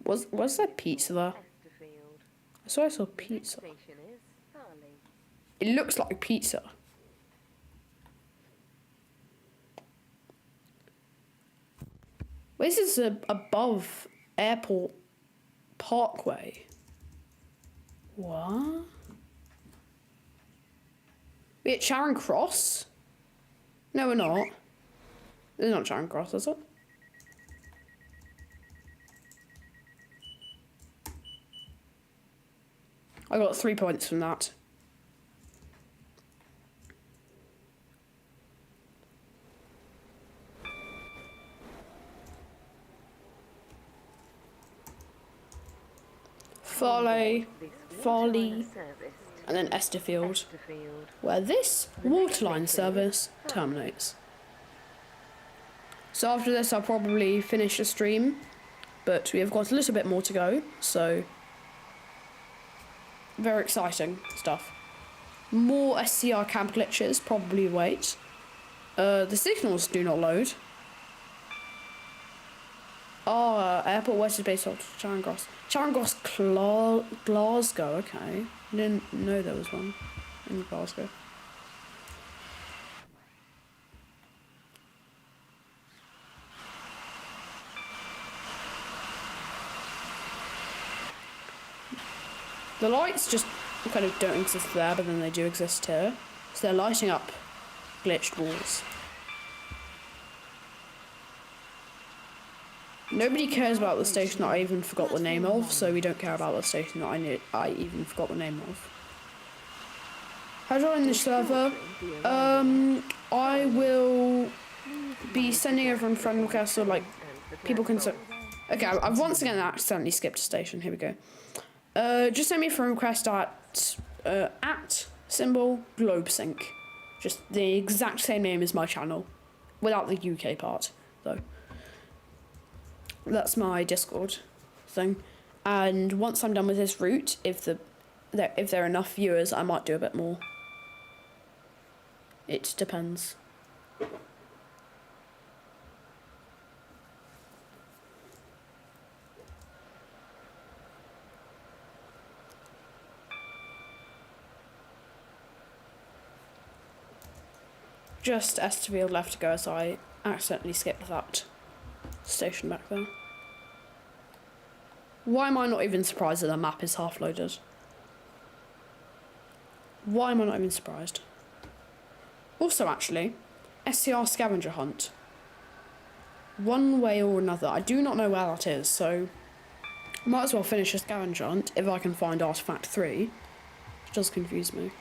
West. Was there pizza there? Esterfield. I saw The next pizza. station is Farleigh. It looks like pizza. This is above Airport Parkway. What? We at Charing Cross? No, we're not. It's not Charing Cross, is it? I got 3 points from that. Farleigh, This Farleigh, Waterline service to and then Esterfield, Esterfield. where this waterline service terminates. So after this, I'll probably finish the stream, but we have got a little bit more to go, so very exciting stuff. More SCR camp glitches, probably wait. The signals do not load. Airport West is based off Charing Cross. Charing Cross, Glasgow, okay. I didn't know there was one in Glasgow. The lights just kind of don't exist there, but then they do exist here. So they're lighting up glitched walls. Nobody cares about the station that I even forgot the name of, so we don't care about the station that I even forgot the name of. How do I join this server? I will be sending everyone friend requests, or like people can. Okay, I've once again accidentally skipped a station. Here we go. Just send me a friend request at symbol GlobeSync. Just the exact same name as my channel, without the UK part though. That's my Discord thing. And once I'm done with this route, if there are enough viewers, I might do a bit more. It depends. just Stepford left to go, so I accidentally skipped that station back there. Why am I not even surprised that the map is half loaded? Why am I not even surprised? Also, actually, SCR scavenger hunt. One way or another. I do not know where that is, so might as well finish a scavenger hunt if I can find Artifact 3. Which does confuse me.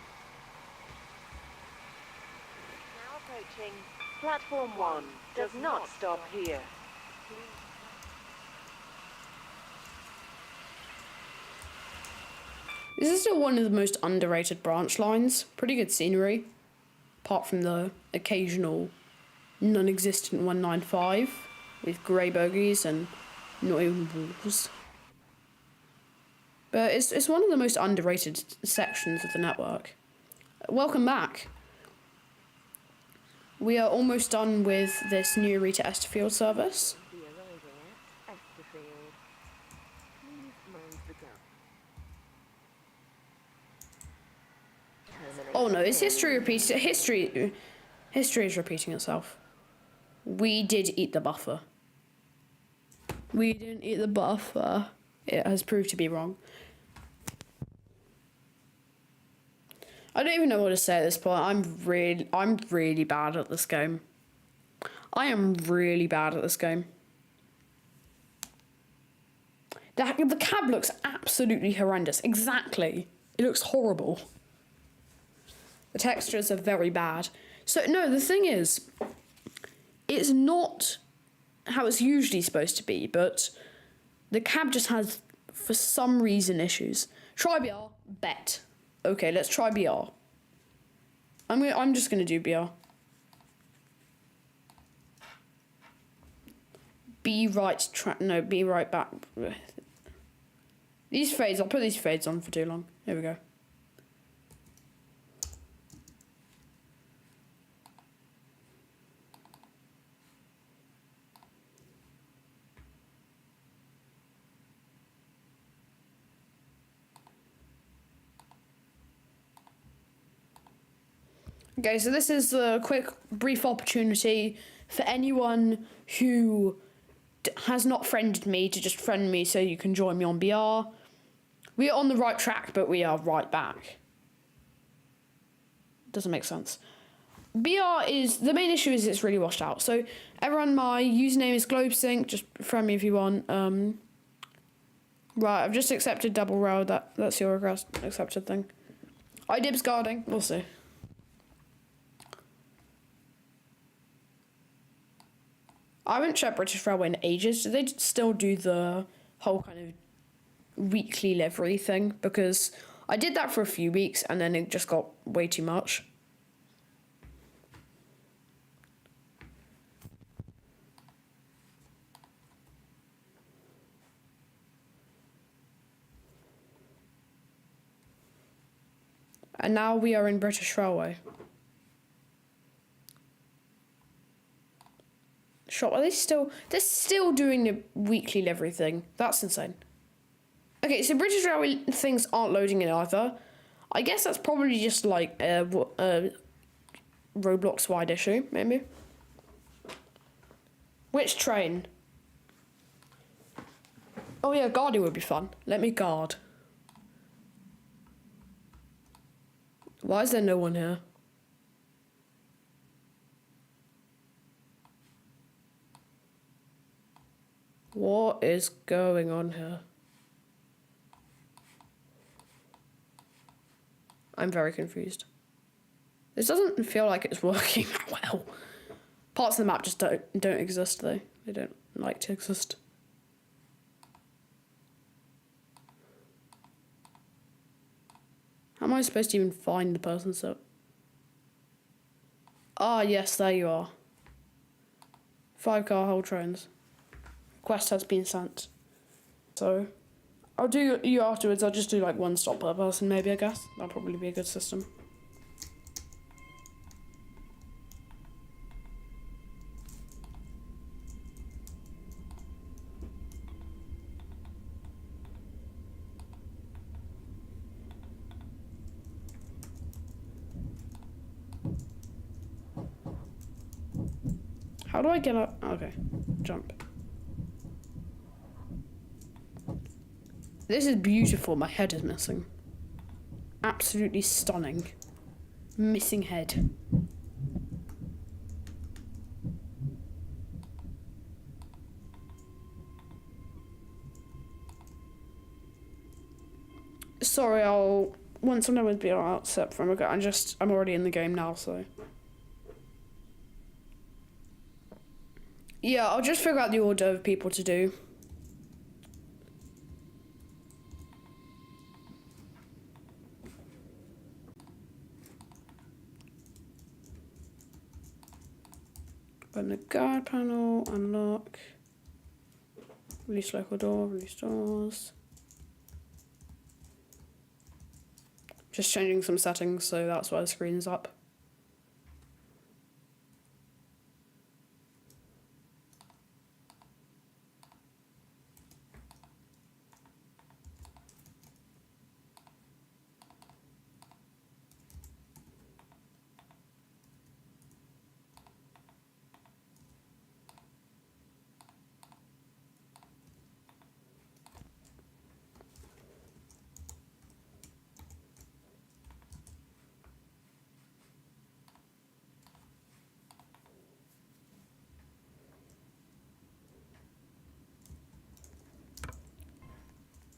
Now approaching. Platform 1 does not stop here. This is still one of the most underrated branch lines. Pretty good scenery. Apart from the occasional non-existent 195 with grey bogies and not even walls. But it's one of the most underrated sections of the network. Welcome back. We are almost done with this new Rita Estherfield service. Be arriving at Estherfield. Please mind the gap. Oh no, is history repeating? History is repeating itself. We did eat the buffer. We didn't eat the buffer. It has proved to be wrong. I don't even know what to say at this point. I'm really bad at this game. I am really bad at this game. The cab looks absolutely horrendous. Exactly. It looks horrible. The textures are very bad. So, no, the thing is, it's not how it's usually supposed to be, but the cab just has, for some reason, issues. Try BR, bet. Okay, let's try BR. I'm just gonna do BR. Be right back. These fades, I'll put these fades on for too long. Here we go. Okay, so this is a quick, brief opportunity for anyone who has not friended me to just friend me so you can join me on BR. We are on the right track, but we are right back. Doesn't make sense. BR is, the main issue is it's really washed out. So everyone, my username is GlobeSync, just friend me if you want. Right, I've just accepted double rail, that's your request, accepted thing. iDibs guarding, we'll see. I haven't checked British Railway in ages. Do they still do the whole kind of weekly livery thing? Because I did that for a few weeks and then it just got way too much. And now we are in British Railway. Shop, are they still... They're still doing the weekly livery thing. That's insane. Okay, so British Railway things aren't loading in either. I guess that's probably just like a Roblox-wide issue, maybe. Which train? Oh yeah, guarding would be fun. Let me guard. Why is there no one here? What is going on here? I'm very confused. This doesn't feel like it's working well. Parts of the map just don't exist though. They don't like to exist. How am I supposed to even find the person so? Ah, yes, there you are. 5-car whole trains. Quest has been sent. So, I'll do you afterwards. I'll just do like one stop per person, maybe, I guess. That'll probably be a good system. How do I get up? Okay, jump. This is beautiful. My head is missing. Absolutely stunning. Missing head. Sorry, once I'm done with being upset from a I'm already in the game now, so. Yeah, I'll just figure out the order of people to do. Open the guard panel, unlock. Release local door, release doors. Just changing some settings, so that's why the screen's up.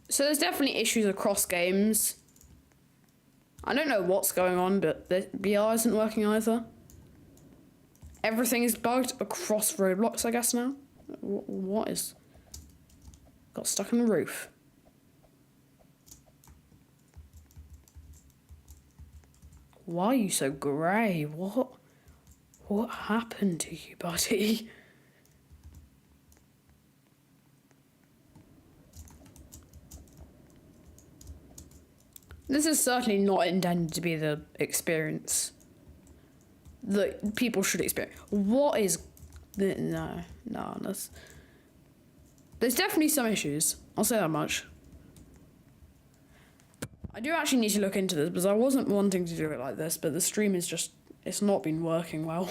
So there's definitely issues across games. I don't know what's going on, but the BR isn't working either. Everything is bugged across Roblox, I guess, now. What is... Got stuck in the roof. Why are you so grey? What happened to you, buddy? This is certainly not intended to be the experience that people should experience. What is... No, there's definitely some issues. I'll say that much. I do actually need to look into this because I wasn't wanting to do it like this, but the stream is just... It's not been working well.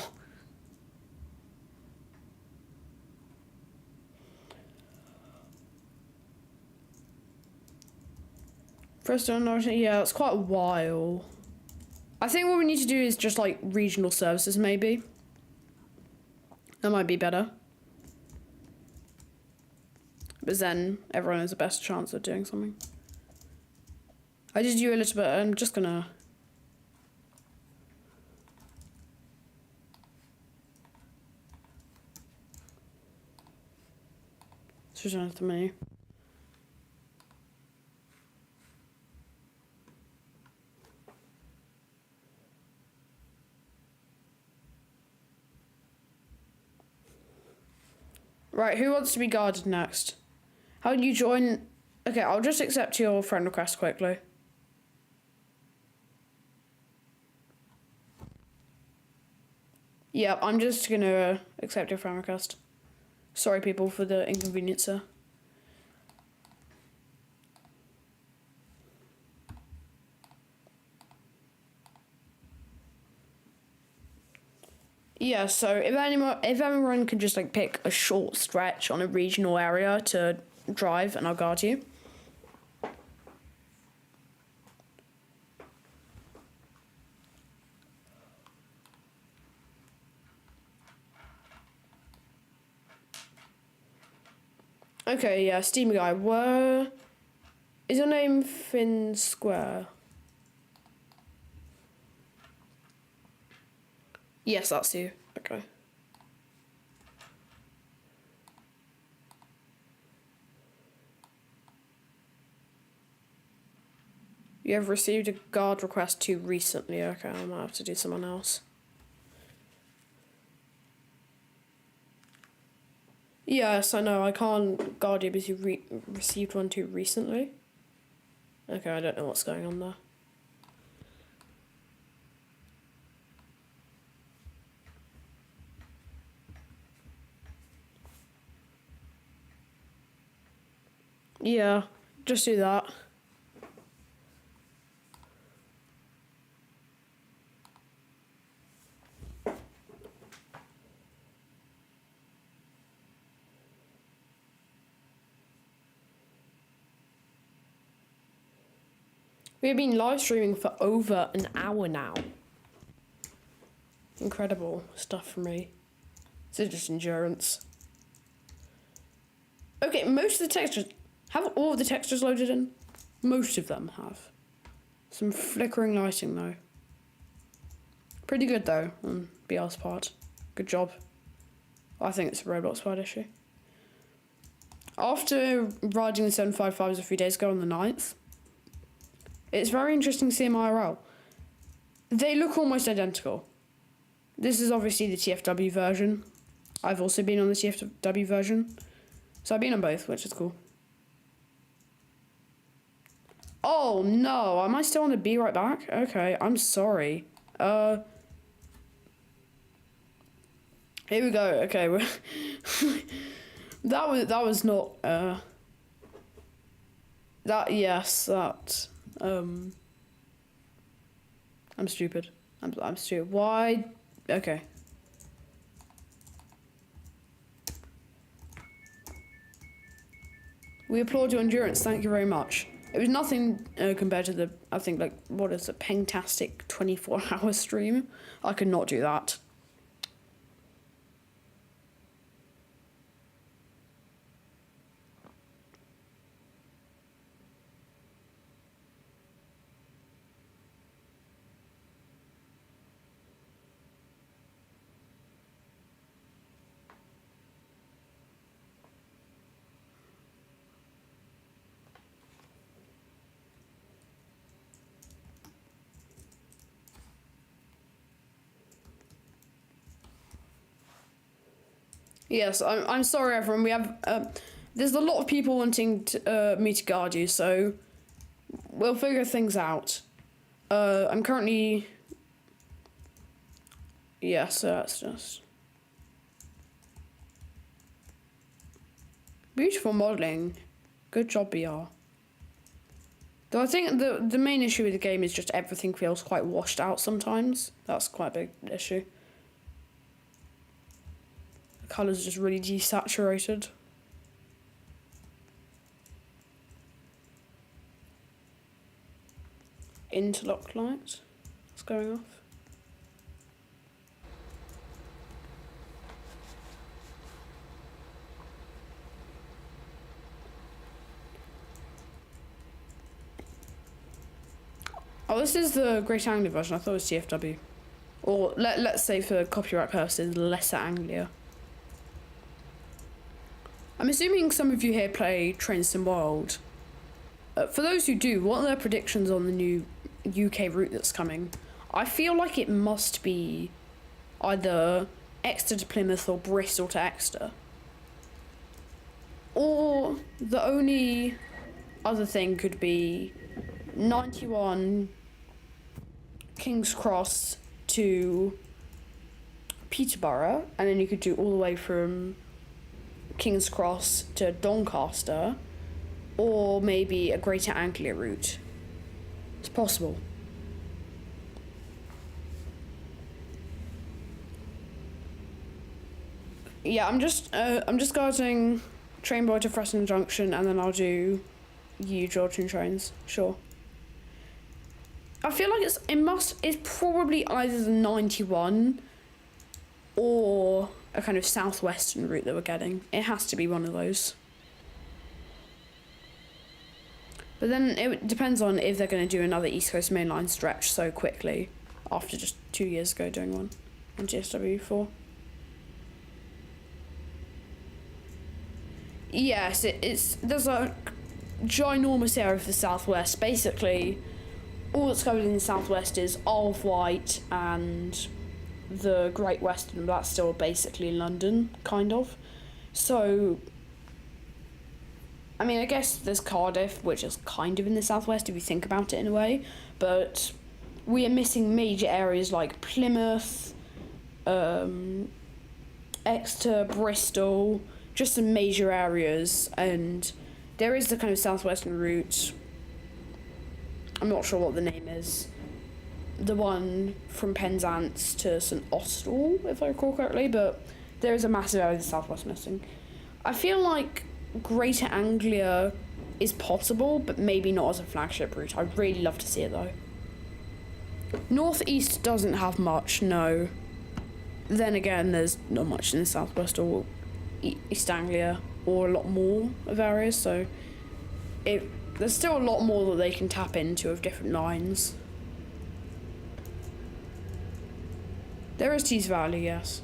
First yeah, it's quite a while. I think what we need to do is just like regional services, maybe. That might be better. But then everyone has the best chance of doing something. I did you a little bit. I'm just gonna. Switch on to the menu. Right, who wants to be guarded next? How do you join? Okay, I'll just accept your friend request quickly. Yeah, I'm just gonna accept your friend request. Sorry, people, for the inconvenience there. Yeah, so if everyone can just like pick a short stretch on a regional area to drive, and I'll guard you. Okay, yeah, Steam guy, where is your name? Finn Square. Yes, that's you. Okay. You have received a guard request too recently. Okay, I might have to do someone else. Yes, I know. I can't guard you because you received one too recently. Okay, I don't know what's going on there. Yeah, just do that. We've been live streaming for over an hour now. Incredible stuff from me. It's just endurance. Okay, most of the textures... Have all of the textures loaded in? Most of them have. Some flickering lighting though. Pretty good though on BR's part. Good job. I think it's a Roblox part issue. After riding the 755s a few days ago on the 9th, it's very interesting to see them IRL. They look almost identical. This is obviously the TFW version. I've also been on the TFW version. So I've been on both, which is cool. Oh no, am I still on the Be Right Back? Okay, I'm sorry. Here we go. Okay, that was not I'm stupid. I'm stupid. Why? Okay. We applaud your endurance. Thank you very much. It was nothing compared to the, I think, like, what is it, Pengtastic 24-hour stream. I could not do that. Yes, I'm sorry, everyone. We have there's a lot of people wanting me to guard you, so we'll figure things out. I'm currently so that's just beautiful modeling. Good job, BR. Though I think the main issue with the game is just everything feels quite washed out sometimes. That's quite a big issue. The colours just really desaturated. Interlock light. What's going off? Oh, this is the Greater Anglia version. I thought it was TFW. Or let's say for copyright purposes, Lesser Anglia. I'm assuming some of you here play Train Sim World. For those who do, what are their predictions on the new UK route that's coming? I feel like it must be either Exeter to Plymouth or Bristol to Exeter. Or the only other thing could be 91 King's Cross to Peterborough, and then you could do all the way from King's Cross to Doncaster, or maybe a Greater Anglia route. It's possible. Yeah, I'm just guarding Train Boy to Freston Junction, and then I'll do Georgian trains. Sure. I feel like it's probably either the 91 or a kind of southwestern route that we're getting. It has to be one of those. But then it depends on if they're going to do another East Coast mainline stretch so quickly after just 2 years ago doing one on GSW4. Yes, there's a ginormous area of the southwest. Basically, all that's covered in the southwest is Isle of Wight and the Great Western, but that's still basically London, kind of. So, I mean, I guess there's Cardiff, which is kind of in the southwest if you think about it in a way, but we are missing major areas like Plymouth, Exeter, Bristol, just some major areas, and there is the kind of southwestern route. I'm not sure what the name is. The one from Penzance to St Austell, if I recall correctly, but there is a massive area of the southwest missing. I feel like Greater Anglia is possible, but maybe not as a flagship route. I'd really love to see it though. Northeast doesn't have much, no. Then again, there's not much in the southwest or East Anglia, or a lot more of areas, so there's still a lot more that they can tap into of different lines. There is Tees Valley, yes.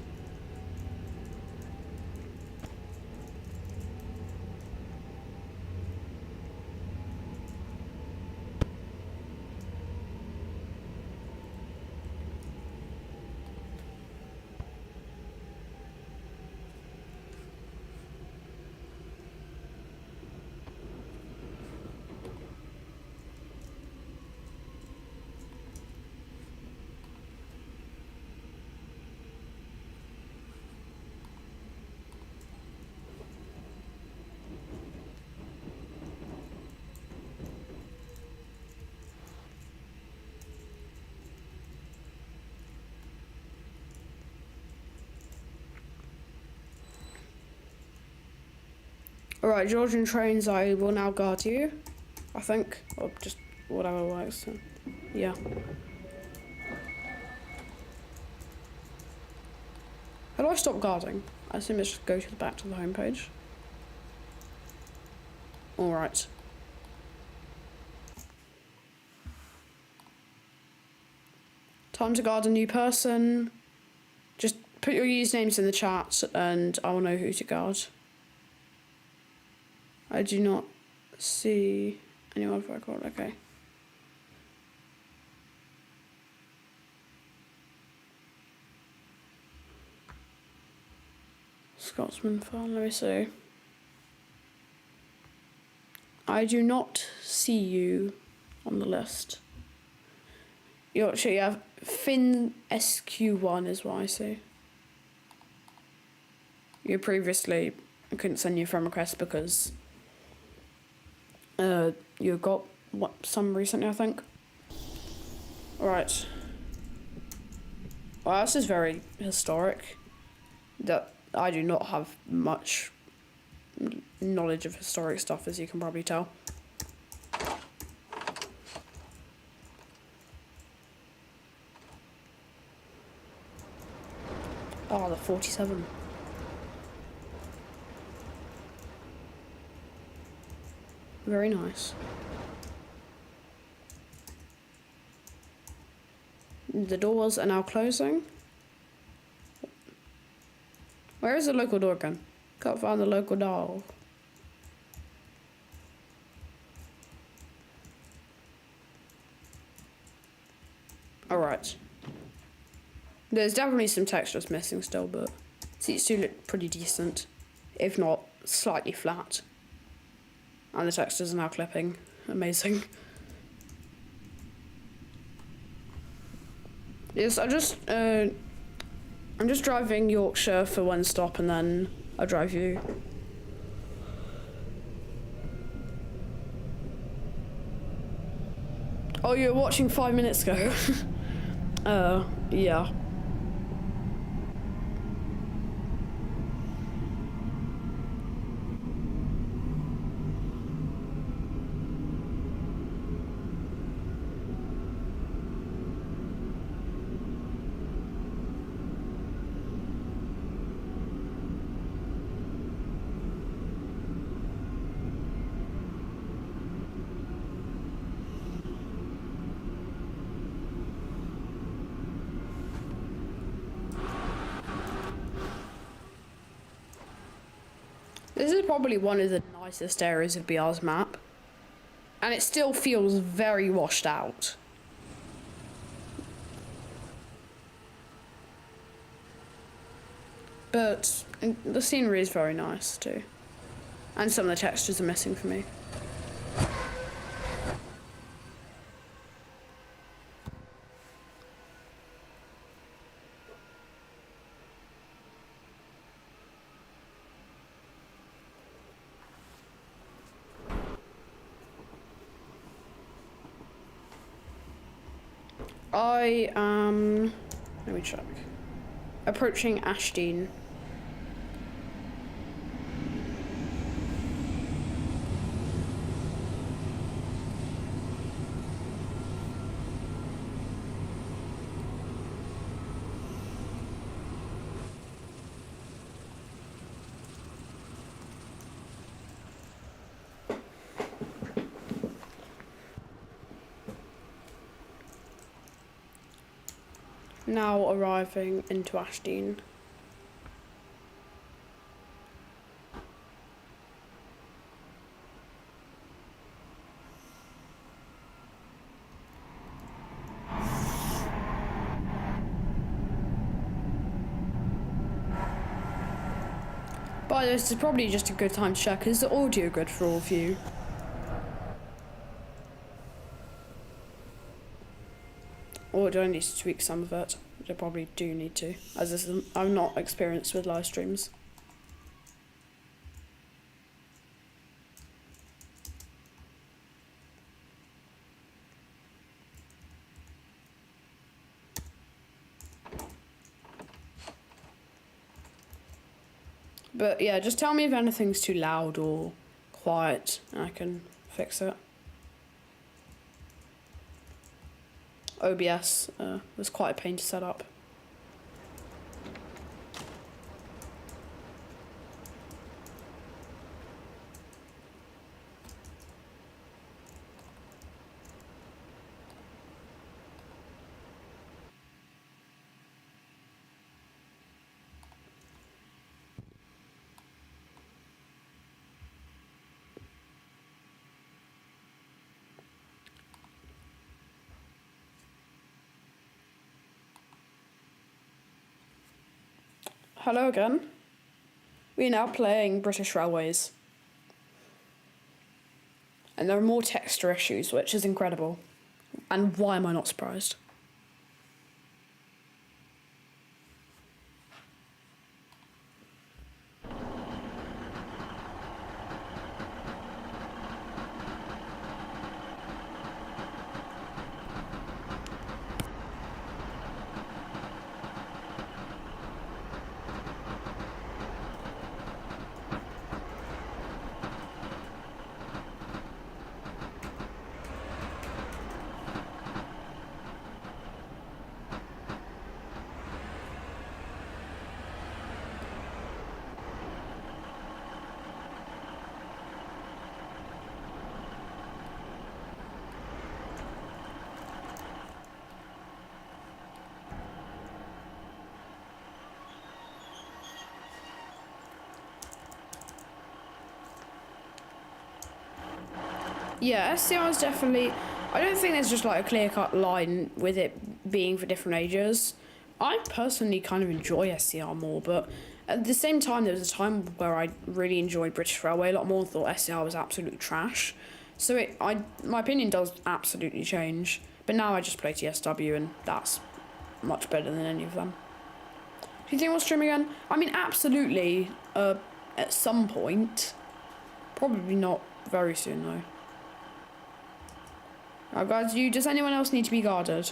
Alright, Georgian trains, I will now guard you, I think. Or just whatever works. So, yeah. How do I stop guarding? I assume it's just go to the back to the homepage. Alright. Time to guard a new person. Just put your usernames in the chat and I will know who to guard. I do not see anyone for record, okay. Scotsman fan, let me see. I do not see you on the list. You actually have Finn SQ1 is what I see. You previously, I couldn't send you a friend request because you got some recently, I think. Right. Well, this is very historic. That I do not have much knowledge of historic stuff, as you can probably tell. Oh, the 47. Very nice. The doors are now closing. Where is the local door again? Can't find the local door. Alright. There's definitely some textures missing still, but seats do look pretty decent, if not slightly flat. And the textures are now clipping. Amazing. Yes, I'm just driving Yorkshire for one stop and then I'll drive you. Oh, you were watching 5 minutes ago? Yeah. This is probably one of the nicest areas of BR's map. And it still feels very washed out. But the scenery is very nice too. And some of the textures are missing for me. I am, let me check, approaching Ashdean. Now arriving into Ashdean. But this is probably just a good time to check. Is the audio good for all of you? Or do I need to tweak some of it? Which I probably do need to, as this is, I'm not experienced with live streams. But yeah, just tell me if anything's too loud or quiet, and I can fix it. OBS was quite a pain to set up. Hello again. We're now playing British Railways. And there are more texture issues, which is incredible. And why am I not surprised? Yeah, SCR is definitely... I don't think there's just like a clear-cut line with it being for different ages. I personally kind of enjoy SCR more, but at the same time, there was a time where I really enjoyed British Railway a lot more, thought SCR was absolute trash. So my opinion does absolutely change. But now I just play TSW, and that's much better than any of them. Do you think we'll stream again? I mean, absolutely, at some point. Probably not very soon, though. Alright guys, does anyone else need to be guarded?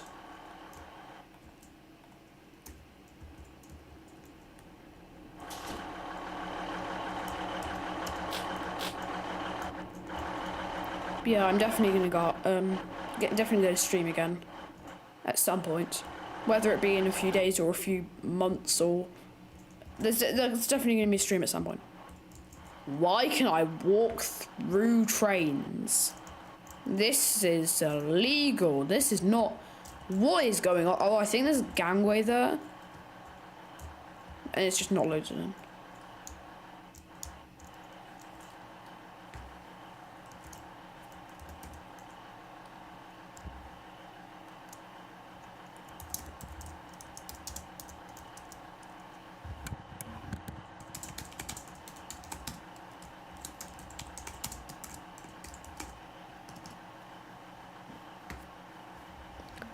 Yeah, I'm definitely gonna definitely gonna stream again at some point, whether it be in a few days or a few months, or there's definitely gonna be a stream at some point. Why can I walk through trains? This is illegal. This is not... What is going on? Oh, I think there's a gangway there. And it's just not loaded in.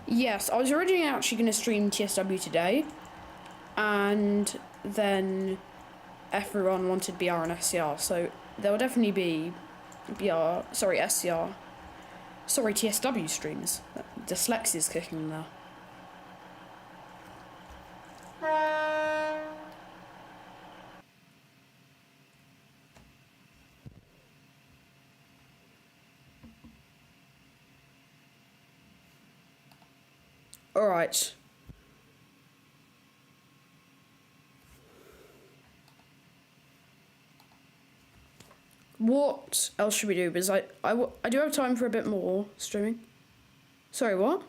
Yes, I was originally actually going to stream TSW today, and then everyone wanted BR and SCR, so there will definitely be SCR, TSW streams. Dyslexia's kicking in there. Alright. What else should we do? Because I do have time for a bit more streaming. Sorry, what?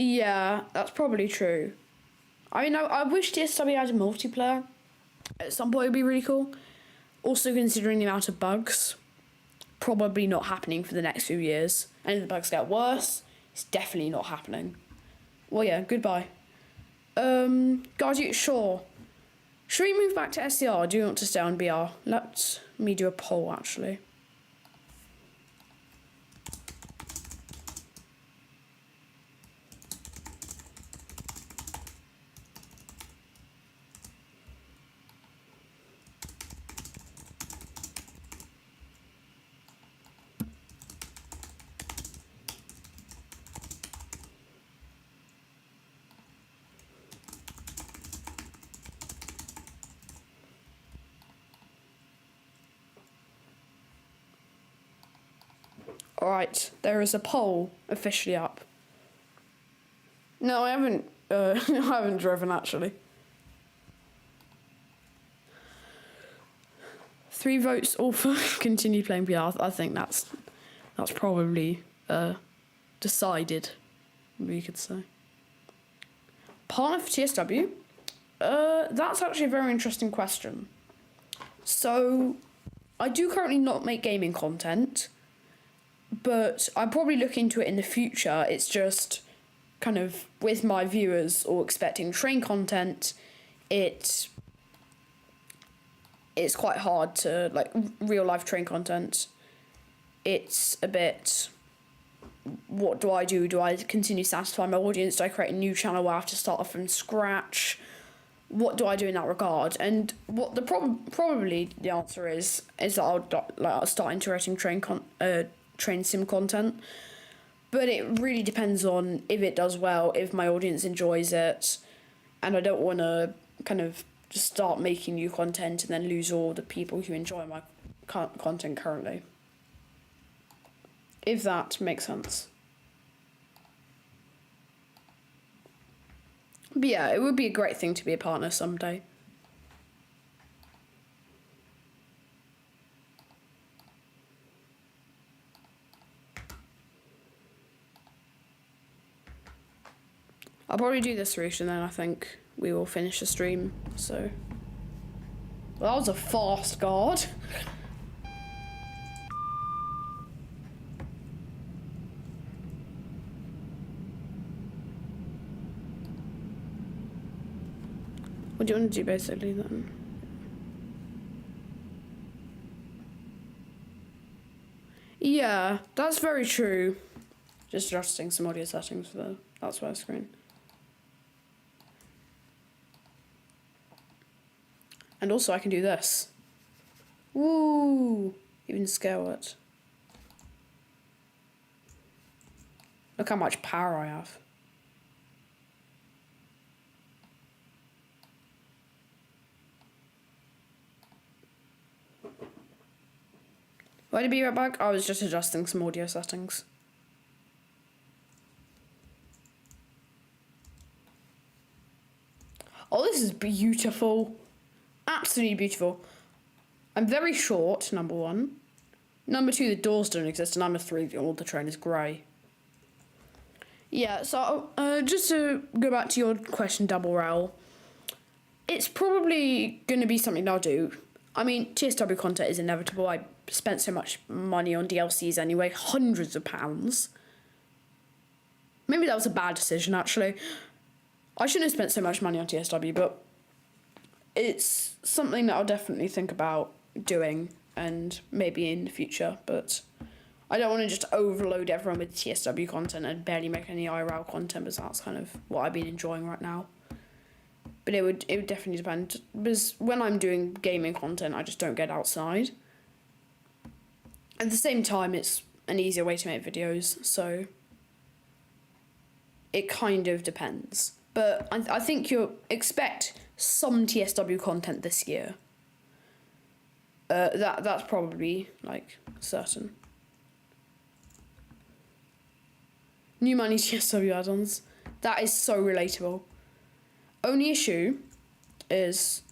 Yeah, that's probably true. I mean, I wish TSW had a multiplayer. At some point, it'd be really cool. Also, considering the amount of bugs, probably not happening for the next few years. And if the bugs get worse, it's definitely not happening. Well, yeah, goodbye. Guys, sure. Should we move back to SCR, or do you want to stay on BR? Let me do a poll, actually. Alright, there is a poll officially up. No, I haven't, I haven't driven, actually. 3 votes all for continue playing PR. I think that's probably decided, we could say. Partner for TSW? That's actually a very interesting question. So, I do currently not make gaming content, but I'll probably look into it in the future. It's just kind of with my viewers all expecting train content, it's quite hard to, like, real life train content. It's a bit, what do I do? Do I continue to satisfy my audience? Do I create a new channel where I have to start off from scratch? What do I do in that regard? And what the probably the answer is that I'll start integrating train sim content. But it really depends on if it does well, if my audience enjoys it, and I don't want to kind of just start making new content and then lose all the people who enjoy my content currently. If that makes sense. But yeah, it would be a great thing to be a partner someday. I'll probably do this route and then I think we will finish the stream, so... Well, that was a fast guard. What do you want to do basically then? Yeah, that's very true. Just adjusting some audio settings for the outside screen. And also I can do this. Woo! Even scale it. Look how much power I have. Why did I be right back? I was just adjusting some audio settings. Oh, this is beautiful. Absolutely beautiful. I'm very short, number 1. Number 2, the doors don't exist. And number 3, all the train is grey. Yeah, so just to go back to your question, Double Rail. It's probably going to be something I'll do. I mean, TSW content is inevitable. I spent so much money on DLCs anyway. Hundreds of pounds. Maybe that was a bad decision, actually. I shouldn't have spent so much money on TSW, but it's something that I'll definitely think about doing and maybe in the future, but I don't want to just overload everyone with TSW content and barely make any IRL content, because that's kind of what I've been enjoying right now. But it would definitely depend, because when I'm doing gaming content, I just don't get outside. At the same time, it's an easier way to make videos, so it kind of depends. But I think you'll expect some TSW content this year. That's probably, like, certain. New money TSW add-ons. That is so relatable. Only issue is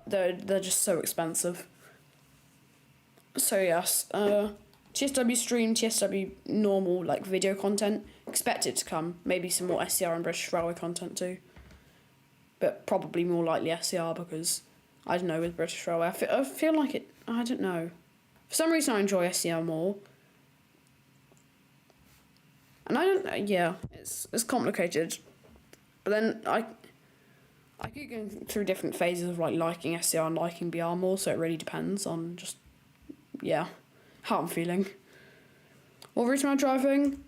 they're just so expensive. So yes, TSW stream, TSW normal, like, video content. Expect it to come. Maybe some more SCR and British Railway content too. But probably more likely SCR because, I don't know, with British Railway, I feel like it, I don't know. For some reason I enjoy SCR more. And I don't know, yeah, it's complicated. But then I keep going through different phases of like liking SCR and liking BR more, so it really depends on just, yeah, how I'm feeling. What route am I driving?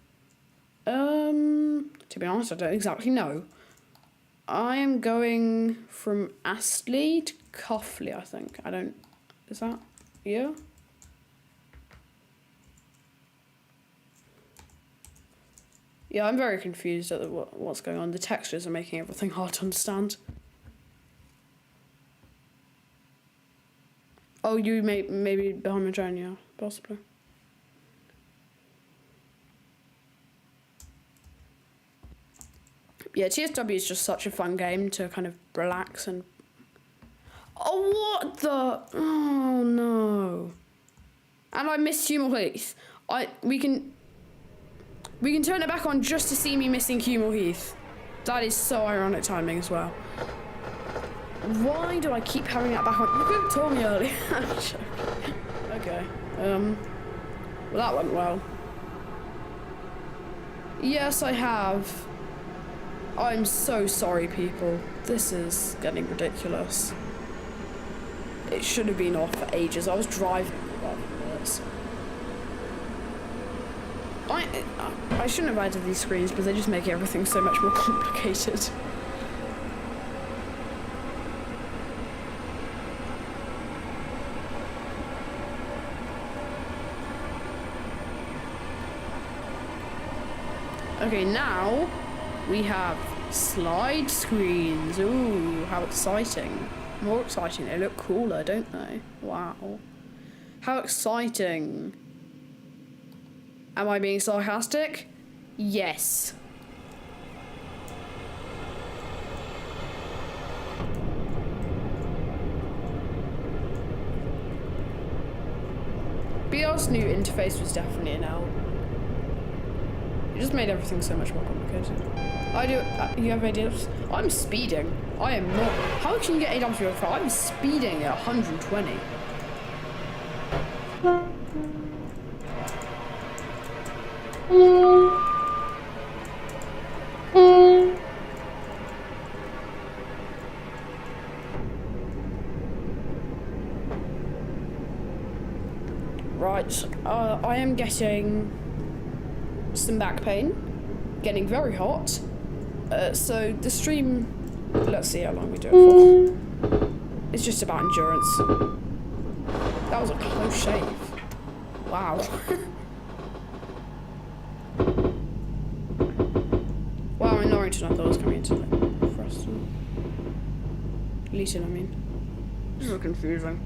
To be honest, I don't exactly know. I am going from Astley to Coughley, I think. Is that, yeah? Yeah, I'm very confused at what's going on. The textures are making everything hard to understand. Oh, you maybe behind my train, yeah, possibly. Yeah, TSW is just such a fun game to kind of relax and... Oh, what the... Oh, no. And I missed Hemel Heath. We can turn it back on just to see me missing Hemel Heath. That is so ironic timing as well. Why do I keep having that back on? You could have told me earlier. Okay. Well, that went well. Yes, I have. I'm so sorry, people. This is getting ridiculous. It should have been off for ages. I was driving rather than this. I shouldn't have added these screens, but they just make everything so much more complicated. Okay, now we have slide screens. Ooh, how exciting. More exciting. They look cooler, don't they? Wow. How exciting. Am I being sarcastic? Yes. BR's new interface was definitely an L. It just made everything so much more complicated. You have ideas? I'm speeding. I am not. How can you get 8 amps for your car? I'm speeding at 120. Right, I am getting some back pain, getting very hot. So the stream, let's see how long we do it for. It's just about endurance. That was a close shave. Wow. Wow, in Norrington I thought I was coming into like Preston. Leeton, I mean. This is confusing.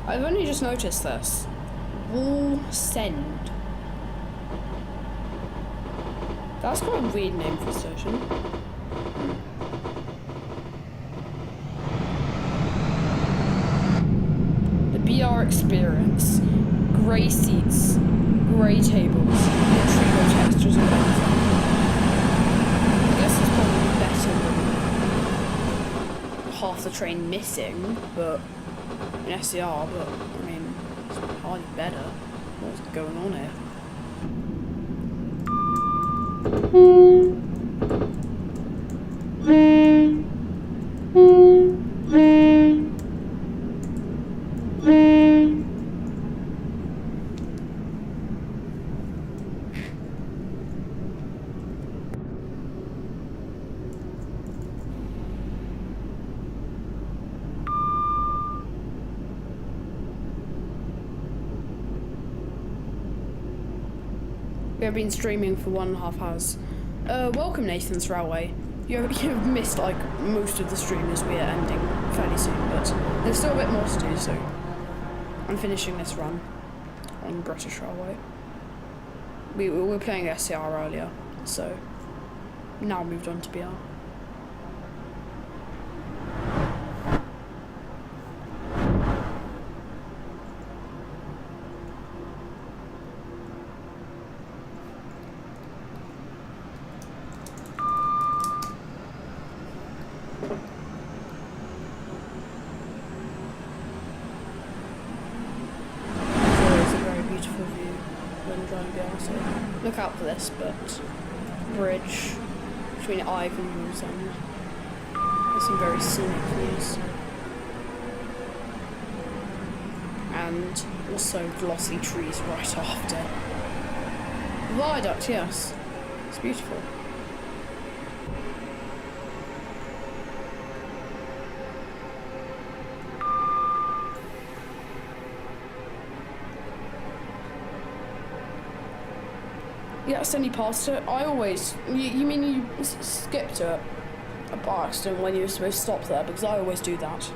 I've only just noticed this. Wall Send. That's quite a weird name for a station. The BR experience. Grey seats. Grey tables. Literally no textures or anything. I guess it's probably better than half the train missing, but in SCR, but I mean, it's hardly better. What's going on here? We have been streaming for 1.5 hours. Welcome, Nathan's Railway. You've missed like most of the stream as we are ending fairly soon, but there's still a bit more to do, so I'm finishing this run on British Railway. We were playing SCR earlier, so now moved on to BR. Look out for this, but bridge between Ivanhoes and there's some very scenic views. And also glossy trees right after. Viaduct, yes. It's beautiful. Yeah, I suddenly passed it. I always... You mean you skipped it by accident when you were supposed to stop there? Because I always do that.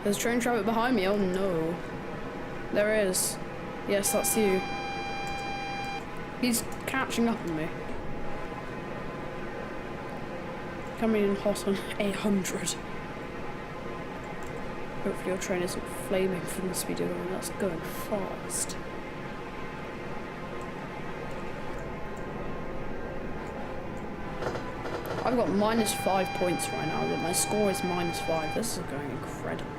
There's train traffic behind me. Oh no. There is. Yes, that's you. He's catching up on me. Coming in hot on 800. Hopefully your train isn't flaming from the speed of it. That's going fast. I've got -5 points right now, but my score is -5. This is going incredible.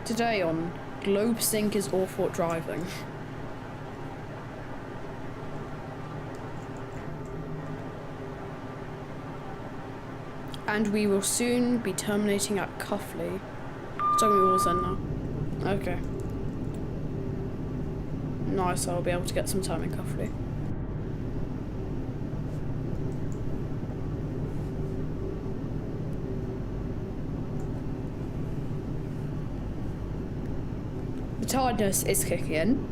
Today on GlobeSync is awful at driving. And we will soon be terminating at Cuffley. Tell me what's in now. Okay. Nice, I'll be able to get some time in Cuffley. The tiredness is kicking in.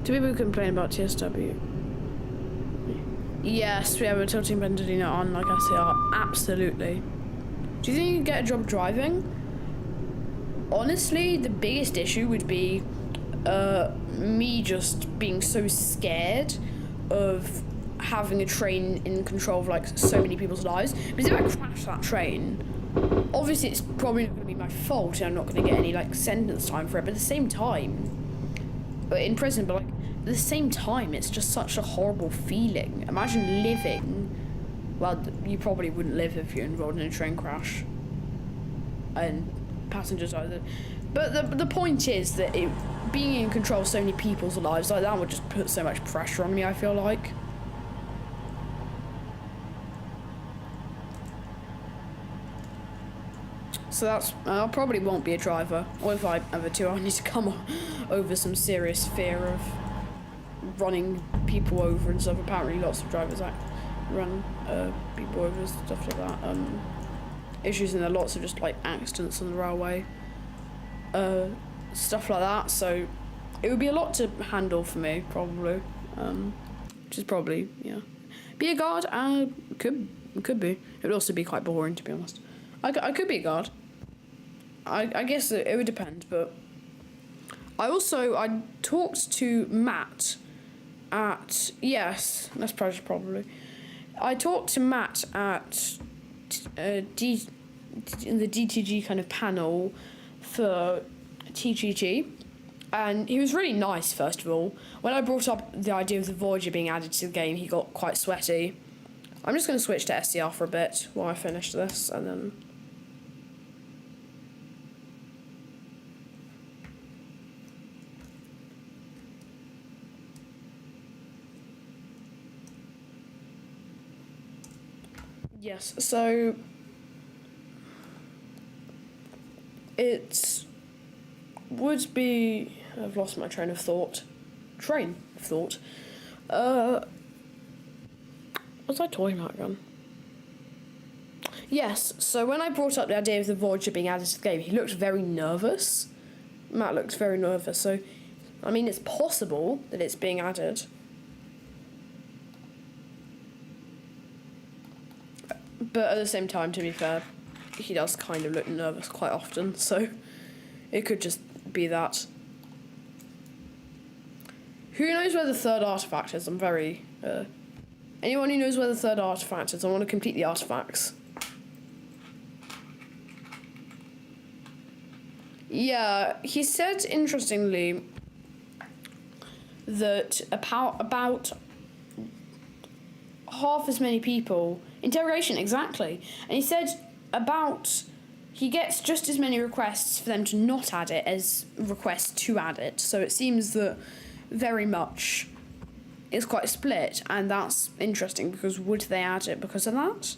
Do people complain about TSW? Yes, we have a tilting Benderdino on like SCR. Absolutely. Do you think you can get a job driving? Honestly, the biggest issue would be me just being so scared of having a train in control of like so many people's lives. Because if I crash that train, obviously it's probably not going to be my fault and I'm not going to get any like sentence time for it, but at the same time, in prison, but like at the same time it's just such a horrible feeling. Imagine living, well, you probably wouldn't live if you're involved in a train crash and passengers either, but the point is that being in control of so many people's lives like that would just put so much pressure on me, I feel like. So that's, I probably won't be a driver, or if I ever do, I need to come over some serious fear of running people over and stuff. Apparently lots of drivers run people over and stuff like that. Issues, and there are lots of just like accidents on the railway, stuff like that, so it would be a lot to handle for me, probably, which is probably, yeah. Be a guard, could be. It would also be quite boring, to be honest. I could be a guard. I guess it would depend, but I talked to Matt at, yes, that's probably. I talked to Matt at in the DTG kind of panel for TGG, and he was really nice, first of all. When I brought up the idea of the Voyager being added to the game, he got quite sweaty. I'm just going to switch to SCR for a bit while I finish this, and then... Yes, so it would be... I've lost my train of thought. train of thought. What was I talking about again? Yes, so when I brought up the idea of the Voyager being added to the game, he looked very nervous. Matt looked very nervous, so, I mean, it's possible that it's being added. But at the same time, to be fair, he does kind of look nervous quite often, so it could just be that. Who knows where the third artifact is? I'm very... anyone who knows where the third artifact is, I want to complete the artifacts. Yeah, he said, interestingly, that about half as many people... Interrogation, exactly. And he said he gets just as many requests for them to not add it as requests to add it. So it seems that very much it's quite split, and that's interesting because would they add it because of that?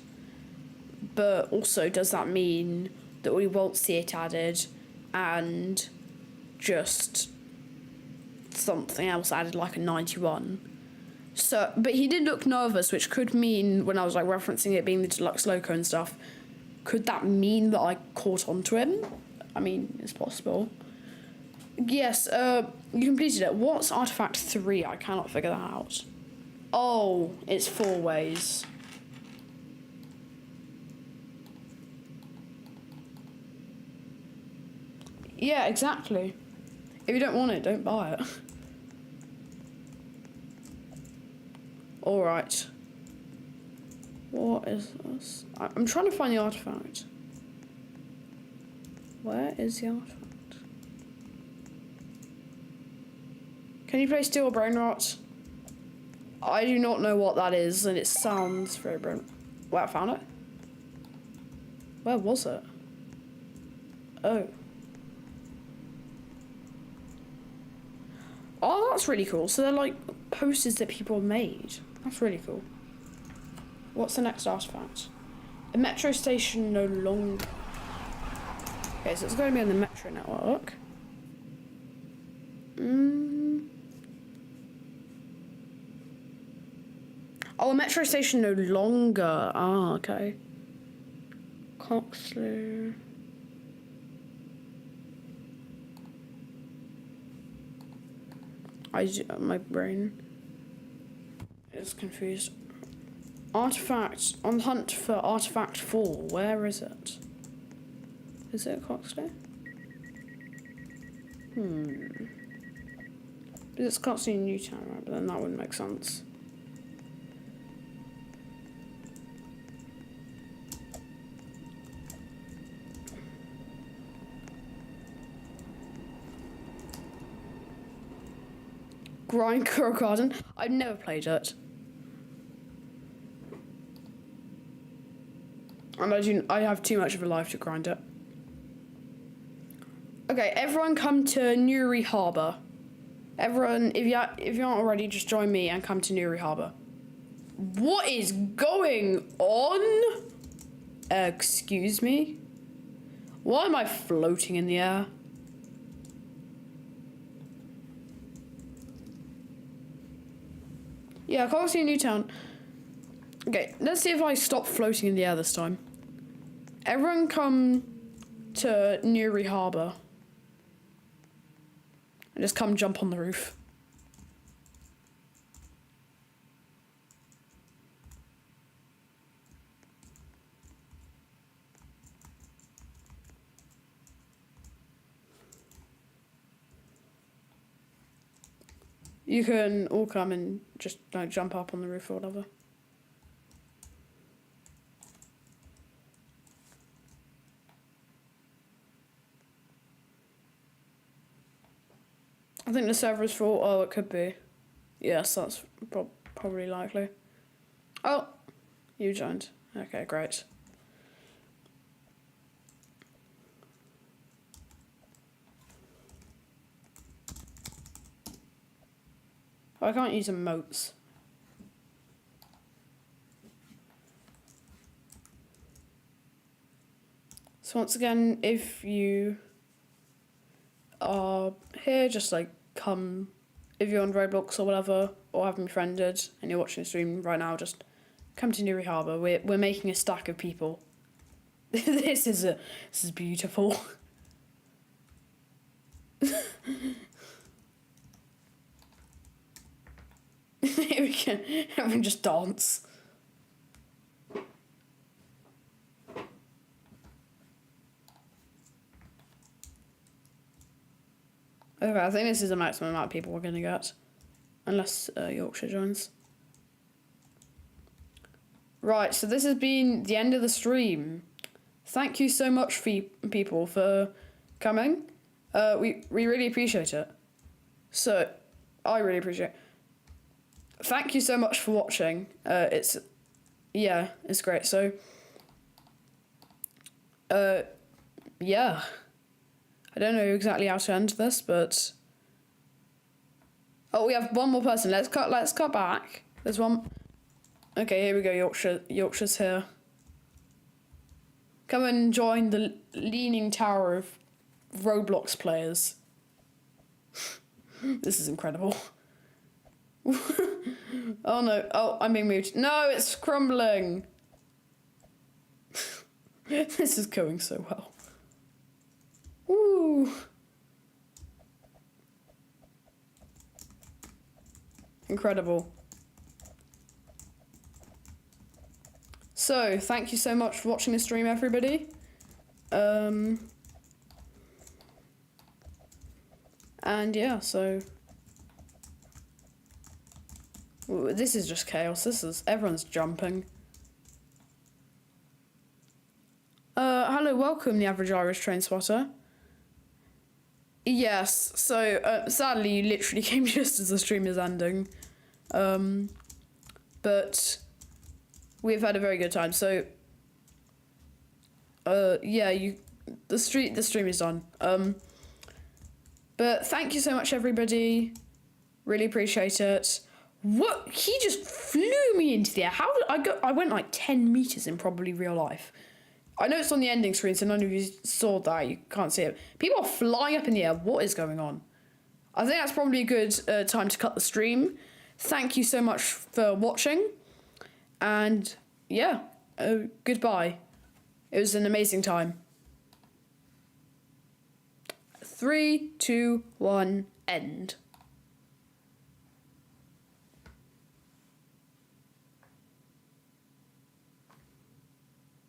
But also, does that mean that we won't see it added and just something else added like a 91? So, but he did look nervous, which could mean, when I was like referencing it being the deluxe loco and stuff, could that mean that I caught on to him? I mean, it's possible. Yes, you completed it. What's artifact 3? I cannot figure that out. Oh, it's 4 ways. Yeah, exactly. If you don't want it, don't buy it. Alright. What is this? I'm trying to find the artifact. Where is the artifact? Can you play Steel Brain Rot? I do not know what that is, and it sounds very brain. Wait, I found it? Where was it? Oh. Oh, that's really cool. So they're like posters that people have made. That's really cool. What's the next artifact? A metro station no longer. Okay, so it's going to be on the metro network. Oh, a metro station no longer. Ah, okay. Coxley. My brain is confused. Artifact, on the hunt for artifact 4. Where is it? Is it Coxley? But it's Coxley in Newtown, right? But then that wouldn't make sense. Grind Crow Garden. I've never played it. And I have too much of a life to grind it. Okay, everyone come to Newry Harbour. Everyone, if you aren't already, just join me and come to Newry Harbour. What is going on? Excuse me? Why am I floating in the air? Yeah, Coxley Newtown. Okay, let's see if I stop floating in the air this time. Everyone come to Newry Harbour. And just come jump on the roof. You can all come and just like jump up on the roof or whatever. I think the server is full. Oh, it could be. Yes, that's probably likely. Oh, you joined. Okay, great. Oh, I can't use emotes. So once again, if you are here, just like come if you're on Roblox or whatever, or have me friended, and you're watching the stream right now, just come to Newry Harbour. We're making a stack of people. This is beautiful. Here we go. Everyone just dance. Okay, I think this is the maximum amount of people we're gonna get, unless Yorkshire joins. Right, so this has been the end of the stream. Thank you so much for people for coming. We really appreciate it. So, I really appreciate it. Thank you so much for watching. It's great. So, yeah. I don't know exactly how to end this, but oh, we have one more person. Let's cut back. There's one. Okay, here we go. Yorkshire's here. Come and join the Leaning Tower of Roblox players. This is incredible. Oh no. Oh, I'm being moved. No, it's crumbling. This is going so well. Woo. Incredible. So, thank you so much for watching the stream, everybody. And yeah, so this is just chaos. Everyone's jumping. Hello, welcome, the average Irish train spotter. Yes, so sadly you literally came just as the stream is ending. But we've had a very good time. So yeah, the stream is done. But thank you so much, everybody. Really appreciate it. What? He just flew me into the air. How did I went like 10 meters in probably real life. I know it's on the ending screen, so none of you saw that. You can't see it. People are flying up in the air. What is going on? I think that's probably a good time to cut the stream. Thank you so much for watching. And yeah, goodbye. It was an amazing time. 3, 2, 1, end.